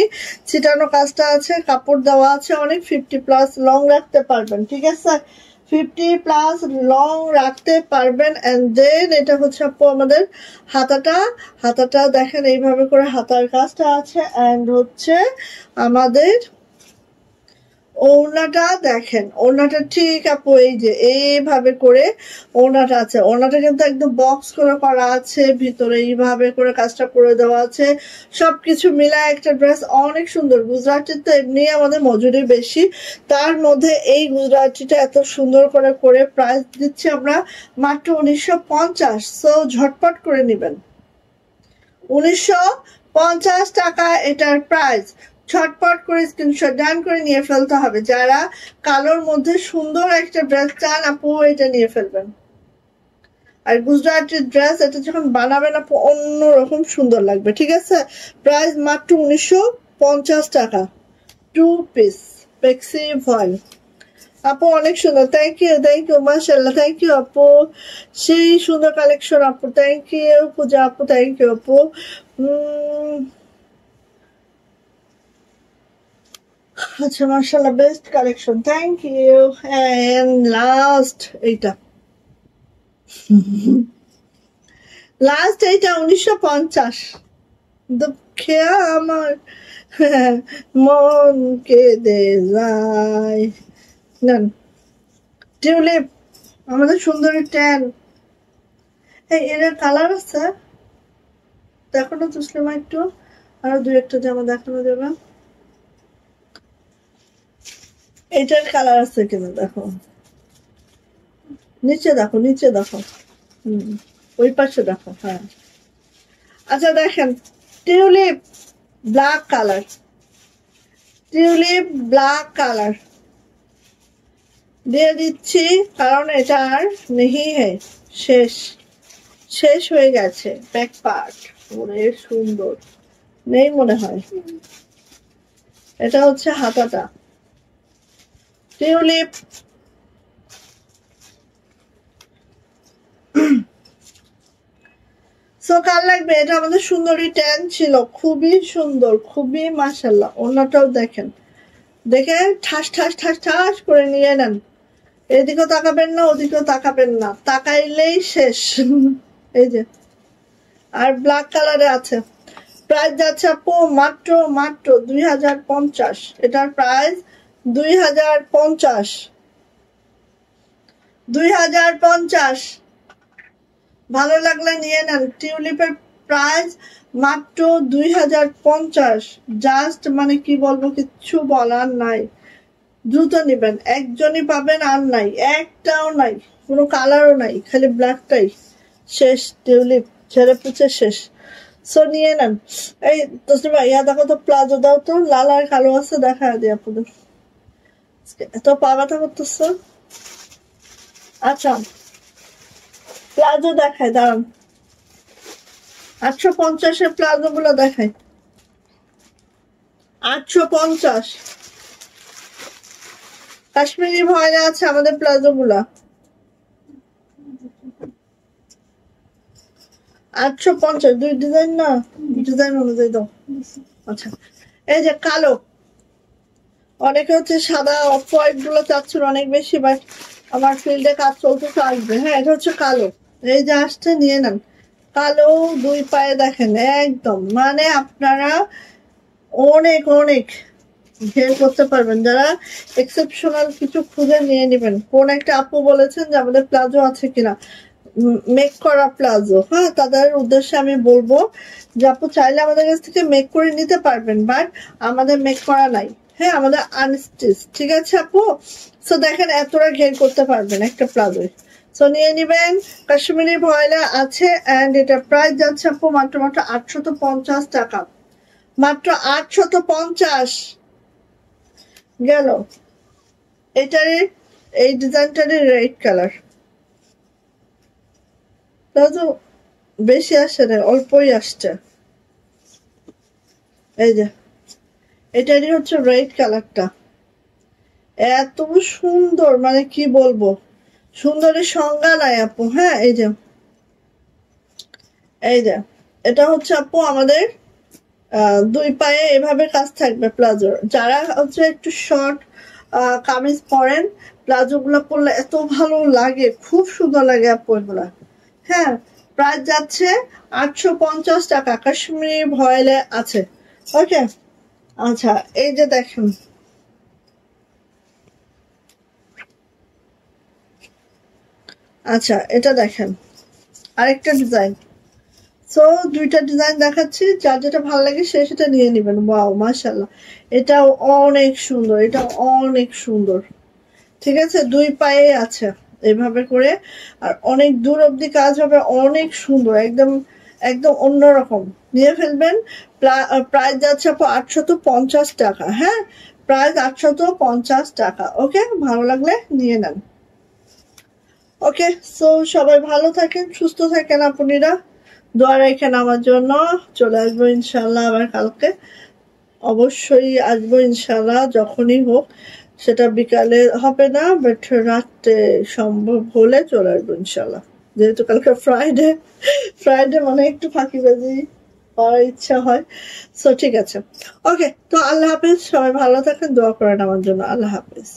ছিটানো কাজটা আছে, কাপড় দেওয়া আছে অনেক, 50+ লং রাখতে পারবেন, ঠিক আছে, 50+ লং রাখতে পারবেন। এন্ড দেন এটা হচ্ছে আপু আমাদের হাতাটা, হাতাটা দেখেন এইভাবে করে হাতার কাজটা আছে। এন্ড হচ্ছে আমাদের ওড়নাটা দেখেন, ওড়নাটা ঠিক আপু এই যে এইভাবে করে ওড়নাটা আছে, ওড়নাটা কিন্তু একদম বক্স করে করা আছে, ভিতরে এইভাবে করে কাজটা করে দেওয়া আছে, সবকিছু মিলায় একটা ড্রেস অনেক সুন্দর। গুজরাটির তো এমনি আমাদের মজুরি বেশি, তার মধ্যে এই গুজরাটিটা এত সুন্দর করে করে প্রাইস দিচ্ছি আমরা মাত্র 1950। সো ঝটপট করে নেবেন, 1950 টাকা এটার প্রাইস। ছটপট করে স্ক্রিনশট ডান করে নিয়ে ফেলতে হবে, যারা কালোর মধ্যে সুন্দর একটা ড্রেস চান আপু এটা নিয়ে ফেলবেন। আর গুজরাটের ড্রেস এটা যখন বানাবেন আপু অন্যরকম সুন্দর লাগবে, ঠিক আছে। প্রাইস মাত্র 1950 টাকা, 2 পিস বেক্সি ভয়েল। আপু অনেক সুন্দর, থ্যাংক ইউ মাশাআল্লাহ, থ্যাংক ইউ আপু, সেই সুন্দর কালেকশন আপু, থ্যাংক ইউ পূজা আপু, থ্যাংক ইউ আপু। আচ্ছা মাশাআল্লাহ best collection, thank you. And last এইটা, লাস্ট এইটা 1950, দুঃখে আমার মন কেঁদে যায়। নেন টিউলিপ, আমাদের সুন্দরী ট্যান, এই এর কালার আছে দেখো না তুসলিমা একটু, আরো দুই একটা জামা দেখানো যাবে। এটার কালার আছে কিনা দেখো, নিচে দেখো, নিচে দেখো, ওই পাশে দেখো। হ্যাঁ, আচ্ছা দেখেন, tulip black colour, tulip black colour দিয়ে দিচ্ছি, কারণ এটা আর নেই, শেষ, শেষ হয়ে গেছে। ব্যাক পার্ট ওরে সুন্দর, নেই মনে হয়। এটা হচ্ছে হাতাটা, টিউলিপ। সো কার লাগবে? এটা আমাদের সুন্দরী ট্যান ছিল, খুবই সুন্দর, খুবই মাশাআল্লাহ। ওনাটাও দেখেন, দেখে ঠাস ঠাস ঠাস ঠাস করে নিয়ে নেন। এদিকেও তাকাবেন না, ওদিকেও তাকাবেন না, তাকাইলেই শেষ। এই যে, আর ব্ল্যাক কালারে আছে। প্রাইস যাচ্ছে আপু মাত্র মাত্র 2050। এটার প্রাইস 2050, 2050। ভালো লাগলে নিয়ে নেন। টিউলিপের প্রাইস মাত্র 2050। জাস্ট মানে কি বলবো, কিচ্ছু বলার নাই। দ্রুত নিবেন, একজনই পাবেন, আর নাই, একটাও নাই, কোনো কালারও নাই, খালি ব্ল্যাকটাই। শেষ, টিউলিপ ছেড়ে পুছে শেষ। সো নিয়ে নেন। এই তসলিমা, ইয়া দেখো তো, প্লাজো দাও তো, লাল আর কালো আছে, দেখা দিই আপনাদের। এত পা ব্যথা করতেছ। আচ্ছা, প্লাজো দেখায়, দাঁড়ান। 850-এর প্লাজো গুলো দেখায়। 850 কাশ্মীরি ভয়েলে আছে আমাদের প্লাজো গুলা। 850, দুই ডিজাইন না, ডিজাইন অনুযায়ী দাও। আচ্ছা, এই যে কালো, অনেকে হচ্ছে সাদা অফ হোয়াইট গুলো চাচ্ছিল অনেক বেশি, বাট আমার ফিল্ডে কাজ চলতে তো আসবে। হ্যাঁ, এটা হচ্ছে কালো, এই যে আসছে, নিয়ে নেন। কালো, দুই পায়ে দেখেন, একদম মানে আপনারা অনেক অনেক ঘের করতে পারবেন। যারা এক্সেপশনাল কিছু খুঁজে নিয়ে নেবেন। কোন একটা আপু বলেছেন যে আমাদের প্লাজো আছে কিনা, মেক করা প্লাজো। হ্যাঁ, তাদের উদ্দেশ্যে আমি বলবো যে আপু চাইলে আমাদের কাছ থেকে মেক করে নিতে পারবেন, বাট আমাদের মেক করা নাই। হ্যাঁ, আমাদের আনস্টিচ। ঠিক আছে আপু? সো দেখেন, এতটা ঘের করতে পারবেন একটা প্লাজোয়। সো নিয়ে নিবেন। কাশ্মীরি ভয়েলে আছে, অ্যান্ড এটা প্রাইস যাচ্ছে আপু মাত্র মাত্র 850 টাকা। মাত্র 850 গেল। এটারই, এই ডিজাইনটারই রেড কালার। প্লাজো বেশি আসে না, অল্পই আসছে। এই যে, এটারই হচ্ছে রেড কালারটা, এত সুন্দর, মানে কি বলবো, সুন্দরের সংজ্ঞা নাই আপু। হ্যাঁ, এই যে, এই যে, এটা হচ্ছে আপু আমাদের দুই পায়ে এভাবে কাজ থাকবে প্লাজোর। যারা হচ্ছে একটু শর্ট কামিজ পরেন, প্লাজো গুলো পরলে এত ভালো লাগে, খুব সুন্দর লাগে আপু এগুলা। হ্যাঁ, প্রাইস যাচ্ছে 850 টাকা, কাশ্মীরি ভয়েলে আছে। ওকে, আচ্ছা, এই যে দেখেন, আচ্ছা এটা দেখেন, আরেকটা ডিজাইন। সো দুইটা ডিজাইন দেখাচ্ছি, যার যেটা ভালো লাগে সে সেটা নিয়ে নেবেন। ওয়াও, মাশাআল্লাহ, এটাও অনেক সুন্দর, এটাও অনেক সুন্দর। ঠিক আছে, দুই পায়ে আছে এভাবে করে, আর অনেক দূর অব্দি কাজ হবে, অনেক সুন্দর, একদম একদম অন্যরকম। নিয়ে ফেলবেন। প্রাইস যাচ্ছে আপু 850 টাকা। হ্যাঁ, প্রাইস 850 টাকা। ওকে, ভালো লাগলে নিয়ে নেন। ওকে, সো সবাই ভালো থাকেন, সুস্থ থাকেন আপুনিরা, দোয়া রাখেন আমার জন্য। চলে আসবো ইনশাল্লাহ আবার কালকে, অবশ্যই আসবো ইনশাল্লাহ, যখনই হোক। সেটা বিকালে হবে না, বাট রাতে সম্ভব হলে চলে আসবো ইনশাল্লাহ। যেহেতু কালকে ফ্রাইডে, ফ্রাইডে মানে একটু ফাঁকিবাজি করার ইচ্ছা হয়। সো ঠিক আছে, ওকে, তো আল্লাহ হাফেজ, সবাই ভালো থাকেন, দোয়া করেন আমার জন্য। আল্লাহ হাফেজ।